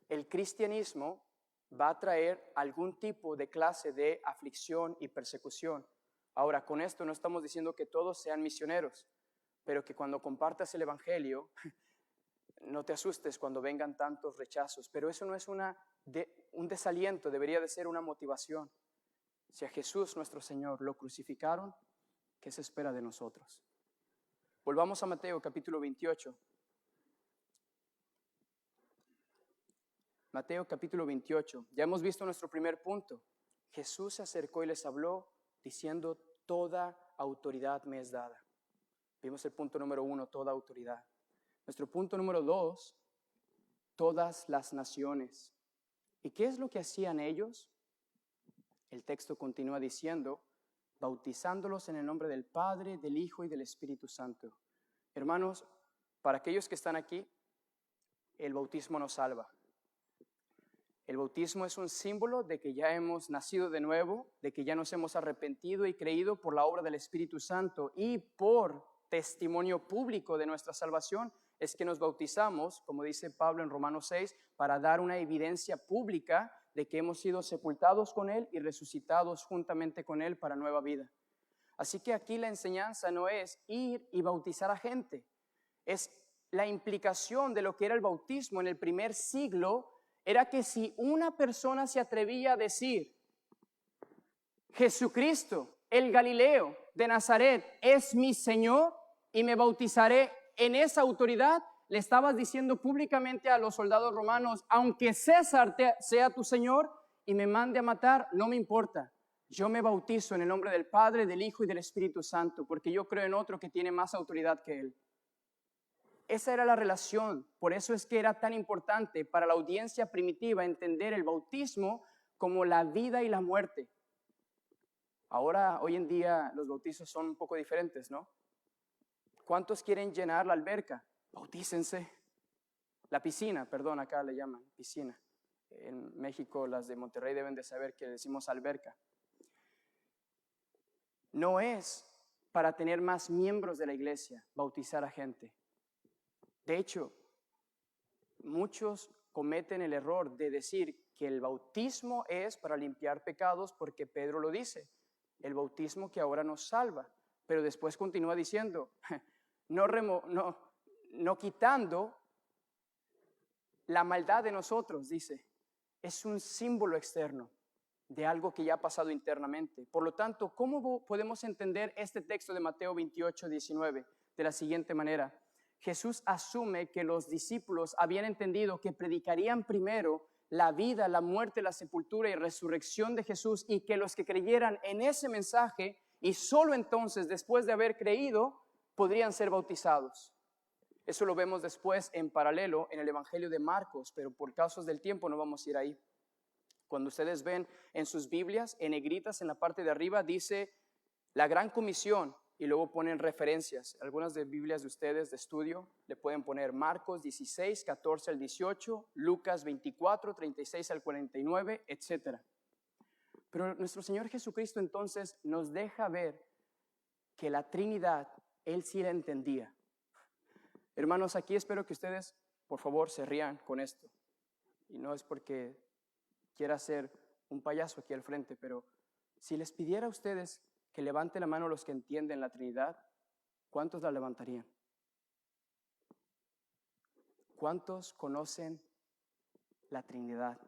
El cristianismo va a traer algún tipo de clase de aflicción y persecución. Ahora, con esto no estamos diciendo que todos sean misioneros, pero que cuando compartas el evangelio, no te asustes cuando vengan tantos rechazos. Pero eso no es un desaliento, debería de ser una motivación. Si a Jesús nuestro Señor lo crucificaron, ¿qué se espera de nosotros? Volvamos a Mateo capítulo 28. Mateo capítulo 28. Ya hemos visto nuestro primer punto. Jesús se acercó y les habló diciendo, toda autoridad me es dada. Vimos el punto número 1, toda autoridad. Nuestro punto número 2, todas las naciones. ¿Y qué es lo que hacían ellos? El texto continúa diciendo, bautizándolos en el nombre del Padre, del Hijo y del Espíritu Santo. Hermanos, para aquellos que están aquí, el bautismo nos salva. El bautismo es un símbolo de que ya hemos nacido de nuevo, de que ya nos hemos arrepentido y creído por la obra del Espíritu Santo y por testimonio público de nuestra salvación, es que nos bautizamos, como dice Pablo en Romanos 6, para dar una evidencia pública de que hemos sido sepultados con Él y resucitados juntamente con Él para nueva vida. Así que aquí la enseñanza no es ir y bautizar a gente, es la implicación de lo que era el bautismo en el primer siglo, era que si una persona se atrevía a decir, Jesucristo, el Galileo de Nazaret, es mi Señor y me bautizaré en esa autoridad, le estabas diciendo públicamente a los soldados romanos, aunque César sea tu Señor y me mande a matar, no me importa. Yo me bautizo en el nombre del Padre, del Hijo y del Espíritu Santo, porque yo creo en otro que tiene más autoridad que Él. Esa era la relación. Por eso es que era tan importante para la audiencia primitiva entender el bautismo como la vida y la muerte. Ahora, hoy en día, los bautizos son un poco diferentes, ¿no? ¿Cuántos quieren llenar la alberca? Bautícense. La piscina, perdón, acá le llaman piscina. En México, las de Monterrey deben de saber que le decimos alberca. No es para tener más miembros de la iglesia, bautizar a gente. De hecho, muchos cometen el error de decir que el bautismo es para limpiar pecados porque Pedro lo dice, el bautismo que ahora nos salva. Pero después continúa diciendo, no quitando la maldad de nosotros, dice, es un símbolo externo de algo que ya ha pasado internamente. Por lo tanto, ¿cómo podemos entender este texto de Mateo 28, 19? De la siguiente manera. Jesús asume que los discípulos habían entendido que predicarían primero la vida, la muerte, la sepultura y resurrección de Jesús, y que los que creyeran en ese mensaje y solo entonces, después de haber creído, podrían ser bautizados. Eso lo vemos después en paralelo en el Evangelio de Marcos, pero por causas del tiempo no vamos a ir ahí. Cuando ustedes ven en sus Biblias, en negritas en la parte de arriba dice la Gran Comisión y luego ponen referencias. Algunas de Biblias de ustedes de estudio le pueden poner Marcos 16, 14 al 18, Lucas 24, 36 al 49, etc. Pero nuestro Señor Jesucristo entonces nos deja ver que la Trinidad, Él sí la entendía. Hermanos, aquí espero que ustedes, por favor, se rían con esto. Y no es porque quiera ser un payaso aquí al frente, pero si les pidiera a ustedes que levanten la mano los que entienden la Trinidad, ¿cuántos la levantarían? ¿Cuántos conocen la Trinidad?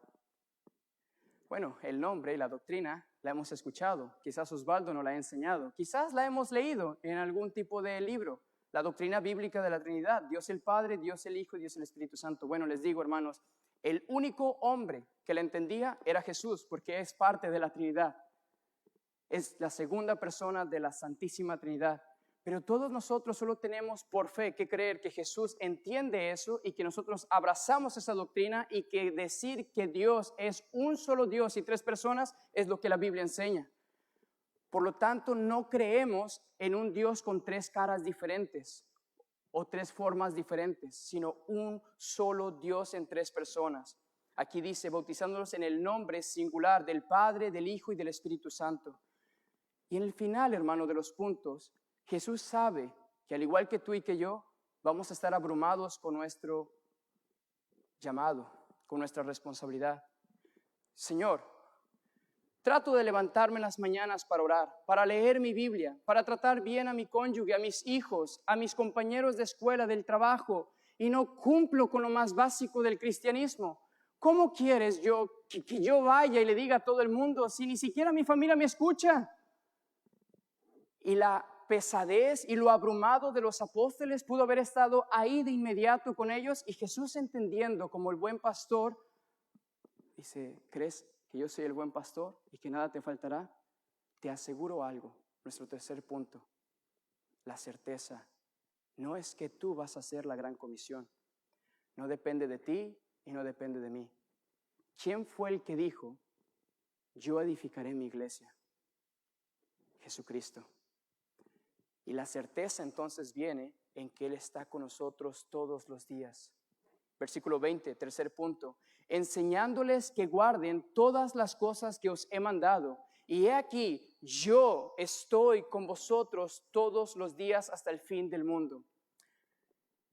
Bueno, el nombre y la doctrina la hemos escuchado. Quizás Osvaldo nos la ha enseñado. Quizás la hemos leído en algún tipo de libro. La doctrina bíblica de la Trinidad, Dios el Padre, Dios el Hijo y Dios el Espíritu Santo. Bueno, les digo, hermanos, el único hombre que la entendía era Jesús, porque es parte de la Trinidad. Es la segunda persona de la Santísima Trinidad. Pero todos nosotros solo tenemos por fe que creer que Jesús entiende eso y que nosotros abrazamos esa doctrina, y que decir que Dios es un solo Dios y tres personas es lo que la Biblia enseña. Por lo tanto, no creemos en un Dios con tres caras diferentes o tres formas diferentes, sino un solo Dios en tres personas. Aquí dice, bautizándolos en el nombre singular del Padre, del Hijo y del Espíritu Santo. Y en el final, hermano, de los puntos, Jesús sabe que al igual que tú y que yo, vamos a estar abrumados con nuestro llamado, con nuestra responsabilidad. Señor, trato de levantarme en las mañanas para orar, para leer mi Biblia, para tratar bien a mi cónyuge, a mis hijos, a mis compañeros de escuela, del trabajo, y no cumplo con lo más básico del cristianismo. ¿Cómo quieres que yo vaya y le diga a todo el mundo si ni siquiera mi familia me escucha? Y la pesadez y lo abrumado de los apóstoles pudo haber estado ahí de inmediato con ellos, y Jesús, entendiendo como el buen pastor, dice, ¿crees que yo soy el buen pastor y que nada te faltará? Te aseguro algo, nuestro tercer punto, la certeza. No es que tú vas a hacer la gran comisión, no depende de ti y no depende de mí. ¿Quién fue el que dijo, yo edificaré mi iglesia? Jesucristo. Y la certeza entonces viene en que Él está con nosotros todos los días. Versículo 20, tercer punto. Enseñándoles que guarden todas las cosas que os he mandado. Y he aquí, yo estoy con vosotros todos los días hasta el fin del mundo.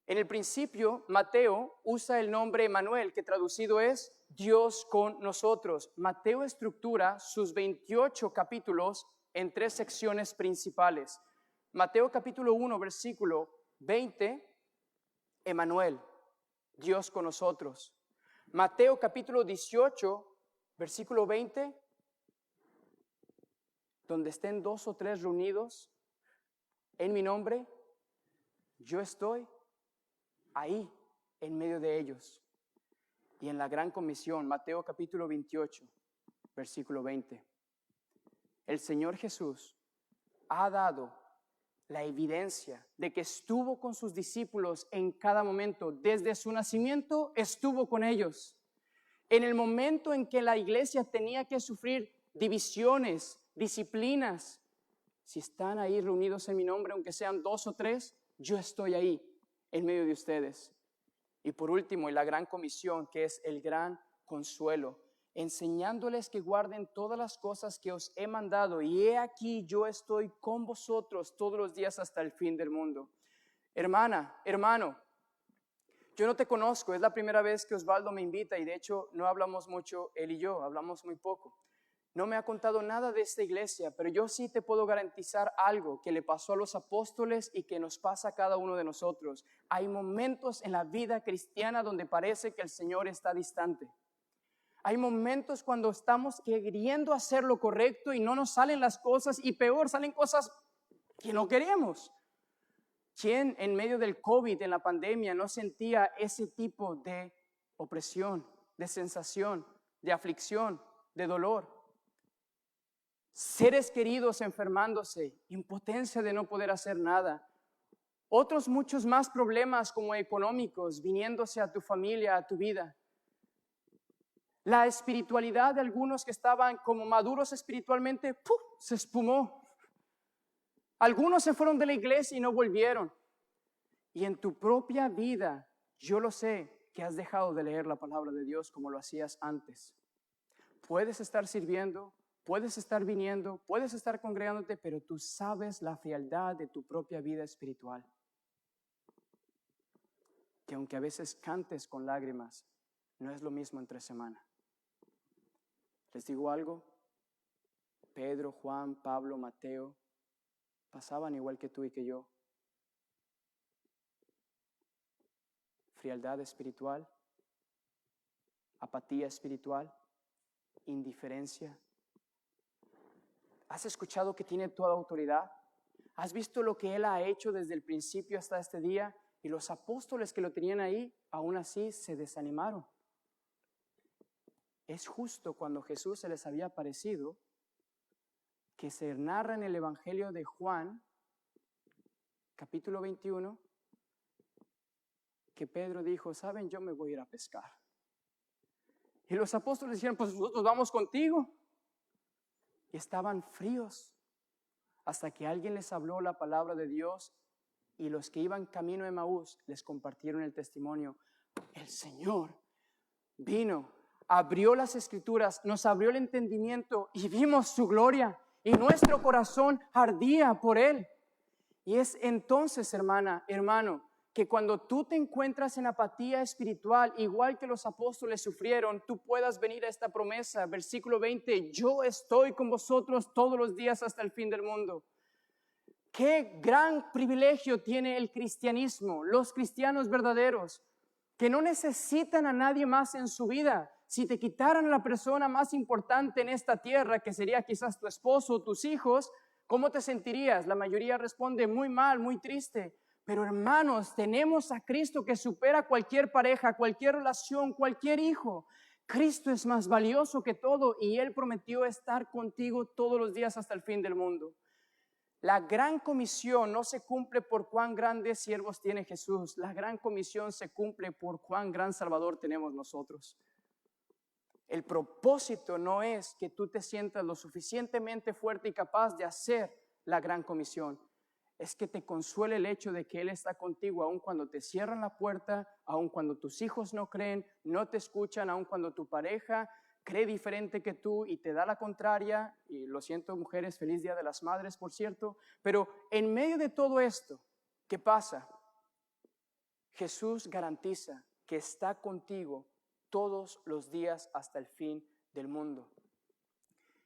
En el principio, Mateo usa el nombre Emmanuel, que traducido es Dios con nosotros. Mateo estructura sus 28 capítulos en tres secciones principales. Mateo capítulo 1, versículo 20, Emmanuel, Dios con nosotros. Mateo capítulo 18, versículo 20, donde estén 2 o 3 reunidos en mi nombre, yo estoy ahí en medio de ellos. Y en la gran comisión, Mateo capítulo 28, versículo 20, el Señor Jesús ha dado la evidencia de que estuvo con sus discípulos en cada momento. Desde su nacimiento estuvo con ellos. En el momento en que la iglesia tenía que sufrir divisiones, disciplinas, si están ahí reunidos en mi nombre, aunque sean 2 o 3, yo estoy ahí en medio de ustedes. Y por último, la gran comisión, que es el gran consuelo, enseñándoles que guarden todas las cosas que os he mandado, y he aquí yo estoy con vosotros todos los días hasta el fin del mundo. Hermana, hermano, yo no te conozco, es la primera vez que Osvaldo me invita y de hecho no hablamos mucho él y yo, hablamos muy poco. No me ha contado nada de esta iglesia, pero yo sí te puedo garantizar algo que le pasó a los apóstoles y que nos pasa a cada uno de nosotros. Hay momentos en la vida cristiana donde parece que el Señor está distante. Hay momentos cuando estamos queriendo hacer lo correcto y no nos salen las cosas, y peor, salen cosas que no queríamos. ¿Quién en medio del COVID, en la pandemia, no sentía ese tipo de opresión, de sensación, de aflicción, de dolor? Seres queridos enfermándose, impotencia de no poder hacer nada. Otros muchos más problemas como económicos viniéndose a tu familia, a tu vida. La espiritualidad de algunos que estaban como maduros espiritualmente, ¡puf!, se espumó. Algunos se fueron de la iglesia y no volvieron. Y en tu propia vida, yo lo sé, que has dejado de leer la palabra de Dios como lo hacías antes. Puedes estar sirviendo, puedes estar viniendo, puedes estar congregándote, pero tú sabes la frialdad de tu propia vida espiritual. Que aunque a veces cantes con lágrimas, no es lo mismo entre semana. Les digo algo, Pedro, Juan, Pablo, Mateo, pasaban igual que tú y que yo. Frialdad espiritual, apatía espiritual, indiferencia. ¿Has escuchado que tiene toda autoridad? ¿Has visto lo que Él ha hecho desde el principio hasta este día? Y los apóstoles que lo tenían ahí, aún así se desanimaron. Es justo cuando Jesús se les había aparecido que se narra en el Evangelio de Juan, capítulo 21, que Pedro dijo, ¿saben? Yo me voy a ir a pescar. Y los apóstoles dijeron, pues nosotros vamos contigo. Y estaban fríos hasta que alguien les habló la palabra de Dios y los que iban camino a Emaús les compartieron el testimonio. El Señor vino, abrió las escrituras, nos abrió el entendimiento y vimos su gloria y nuestro corazón ardía por Él. Y es entonces, hermana, hermano, que cuando tú te encuentras en apatía espiritual, igual que los apóstoles sufrieron, tú puedas venir a esta promesa, versículo 20, yo estoy con vosotros todos los días hasta el fin del mundo. Qué gran privilegio tiene el cristianismo, los cristianos verdaderos, que no necesitan a nadie más en su vida. Si te quitaran a la persona más importante en esta tierra, que sería quizás tu esposo o tus hijos, ¿cómo te sentirías? La mayoría responde muy mal, muy triste. Pero hermanos, tenemos a Cristo que supera cualquier pareja, cualquier relación, cualquier hijo. Cristo es más valioso que todo y Él prometió estar contigo todos los días hasta el fin del mundo. La gran comisión no se cumple por cuán grandes siervos tiene Jesús. La gran comisión se cumple por cuán gran Salvador tenemos nosotros. El propósito no es que tú te sientas lo suficientemente fuerte y capaz de hacer la gran comisión. Es que te consuele el hecho de que Él está contigo aun cuando te cierran la puerta, aun cuando tus hijos no creen, no te escuchan, aun cuando tu pareja cree diferente que tú y te da la contraria. Y lo siento, mujeres, feliz Día de las Madres, por cierto. Pero en medio de todo esto, ¿qué pasa? Jesús garantiza que está contigo todos los días hasta el fin del mundo.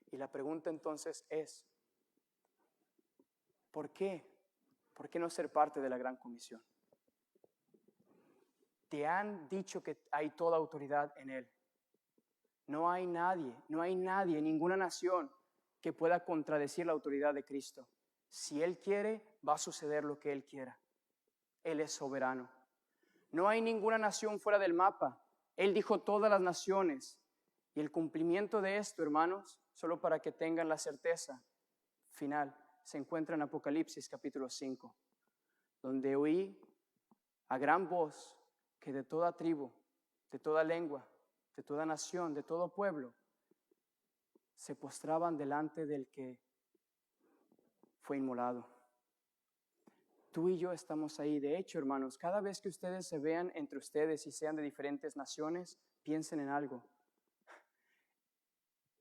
Y la pregunta entonces es, ¿por qué? ¿Por qué no ser parte de la gran comisión? Te han dicho que hay toda autoridad en Él. No hay nadie, ninguna nación que pueda contradecir la autoridad de Cristo. Si Él quiere, va a suceder lo que Él quiera. Él es soberano. No hay ninguna nación fuera del mapa. Él dijo todas las naciones. Y el cumplimiento de esto, hermanos, solo para que tengan la certeza final, se encuentra en Apocalipsis capítulo 5, donde oí a gran voz que de toda tribu, de toda lengua, de toda nación, de todo pueblo, se postraban delante del que fue inmolado. Tú y yo estamos ahí. De hecho, hermanos, cada vez que ustedes se vean entre ustedes y sean de diferentes naciones, piensen en algo.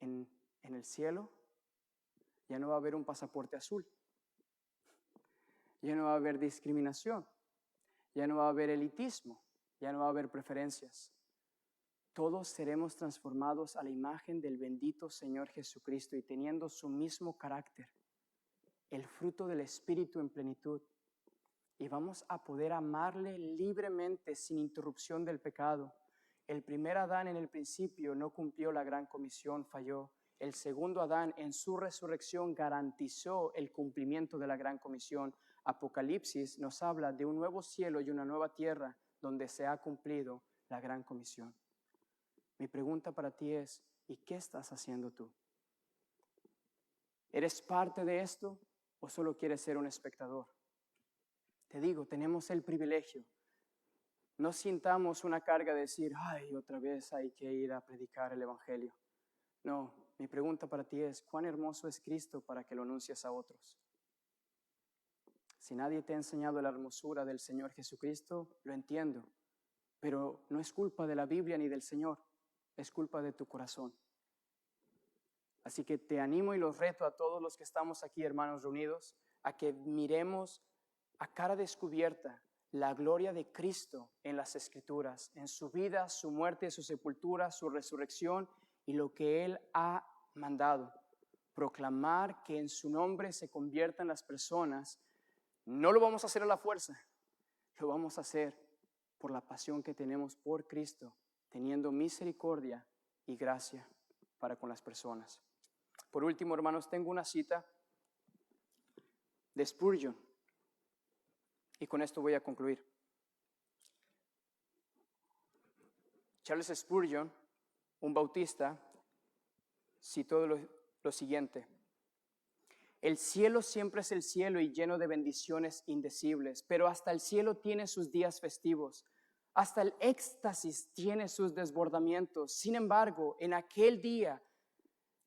En el cielo ya no va a haber un pasaporte azul. Ya no va a haber discriminación. Ya no va a haber elitismo. Ya no va a haber preferencias. Todos seremos transformados a la imagen del bendito Señor Jesucristo y teniendo su mismo carácter, el fruto del Espíritu en plenitud. Y vamos a poder amarle libremente sin interrupción del pecado. El primer Adán en el principio no cumplió la gran comisión, falló. El segundo Adán en su resurrección garantizó el cumplimiento de la gran comisión. Apocalipsis nos habla de un nuevo cielo y una nueva tierra donde se ha cumplido la gran comisión. Mi pregunta para ti es, ¿y qué estás haciendo tú? ¿Eres parte de esto o solo quieres ser un espectador? Te digo, tenemos el privilegio. No sintamos una carga de decir, ay, otra vez hay que ir a predicar el Evangelio. No, mi pregunta para ti es, ¿cuán hermoso es Cristo para que lo anuncies a otros? Si nadie te ha enseñado la hermosura del Señor Jesucristo, lo entiendo, pero no es culpa de la Biblia ni del Señor, es culpa de tu corazón. Así que te animo y los reto a todos los que estamos aquí, hermanos reunidos, a que miremos a cara descubierta la gloria de Cristo en las Escrituras, en su vida, su muerte, su sepultura, su resurrección y lo que Él ha mandado. Proclamar que en su nombre se conviertan las personas. No lo vamos a hacer a la fuerza, lo vamos a hacer por la pasión que tenemos por Cristo, teniendo misericordia y gracia para con las personas. Por último, hermanos, tengo una cita de Spurgeon. Y con esto voy a concluir. Charles Spurgeon, un bautista, citó lo siguiente: el cielo siempre es el cielo y lleno de bendiciones indecibles, pero hasta el cielo tiene sus días festivos, hasta el éxtasis tiene sus desbordamientos. Sin embargo, en aquel día,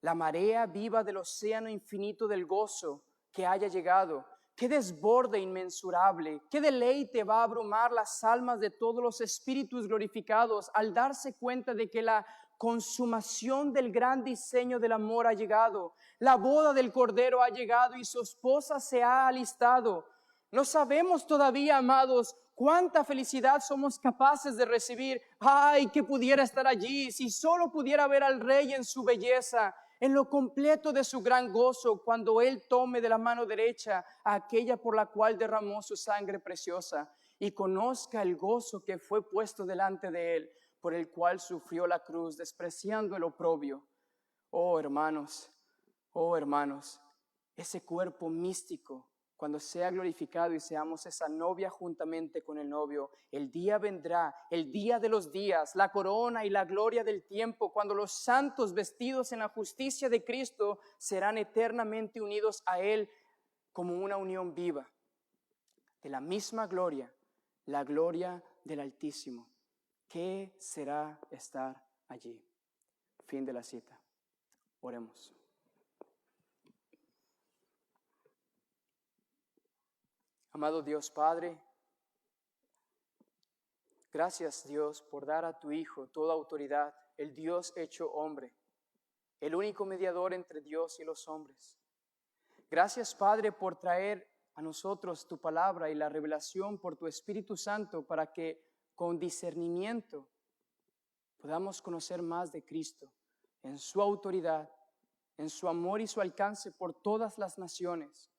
la marea viva del océano infinito del gozo que haya llegado, qué desborde inmensurable, qué deleite va a abrumar las almas de todos los espíritus glorificados al darse cuenta de que la consumación del gran diseño del amor ha llegado, la boda del Cordero ha llegado y su esposa se ha alistado. No sabemos todavía, amados, cuánta felicidad somos capaces de recibir. ¡Ay, que pudiera estar allí! Si solo pudiera ver al Rey en su belleza, en lo completo de su gran gozo, cuando Él tome de la mano derecha a aquella por la cual derramó su sangre preciosa y conozca el gozo que fue puesto delante de Él, por el cual sufrió la cruz, despreciando el oprobio. Oh hermanos, ese cuerpo místico, cuando sea glorificado y seamos esa novia juntamente con el novio, el día vendrá, el día de los días, la corona y la gloria del tiempo, cuando los santos vestidos en la justicia de Cristo serán eternamente unidos a Él como una unión viva. De la misma gloria, la gloria del Altísimo. ¿Qué será estar allí? Fin de la cita. Oremos. Amado Dios Padre, gracias Dios por dar a tu Hijo toda autoridad, el Dios hecho hombre, el único mediador entre Dios y los hombres. Gracias Padre por traer a nosotros tu palabra y la revelación por tu Espíritu Santo para que con discernimiento podamos conocer más de Cristo en su autoridad, en su amor y su alcance por todas las naciones.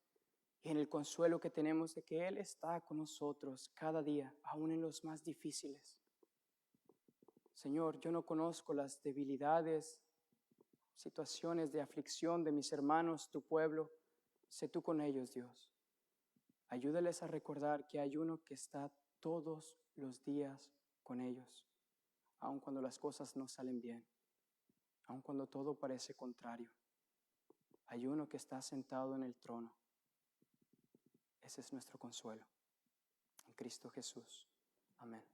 Y en el consuelo que tenemos de que Él está con nosotros cada día, aún en los más difíciles. Señor, yo no conozco las debilidades, situaciones de aflicción de mis hermanos, tu pueblo. Sé tú con ellos, Dios. Ayúdales a recordar que hay uno que está todos los días con ellos, aun cuando las cosas no salen bien, aun cuando todo parece contrario. Hay uno que está sentado en el trono Ese es nuestro consuelo. En Cristo Jesús. Amén.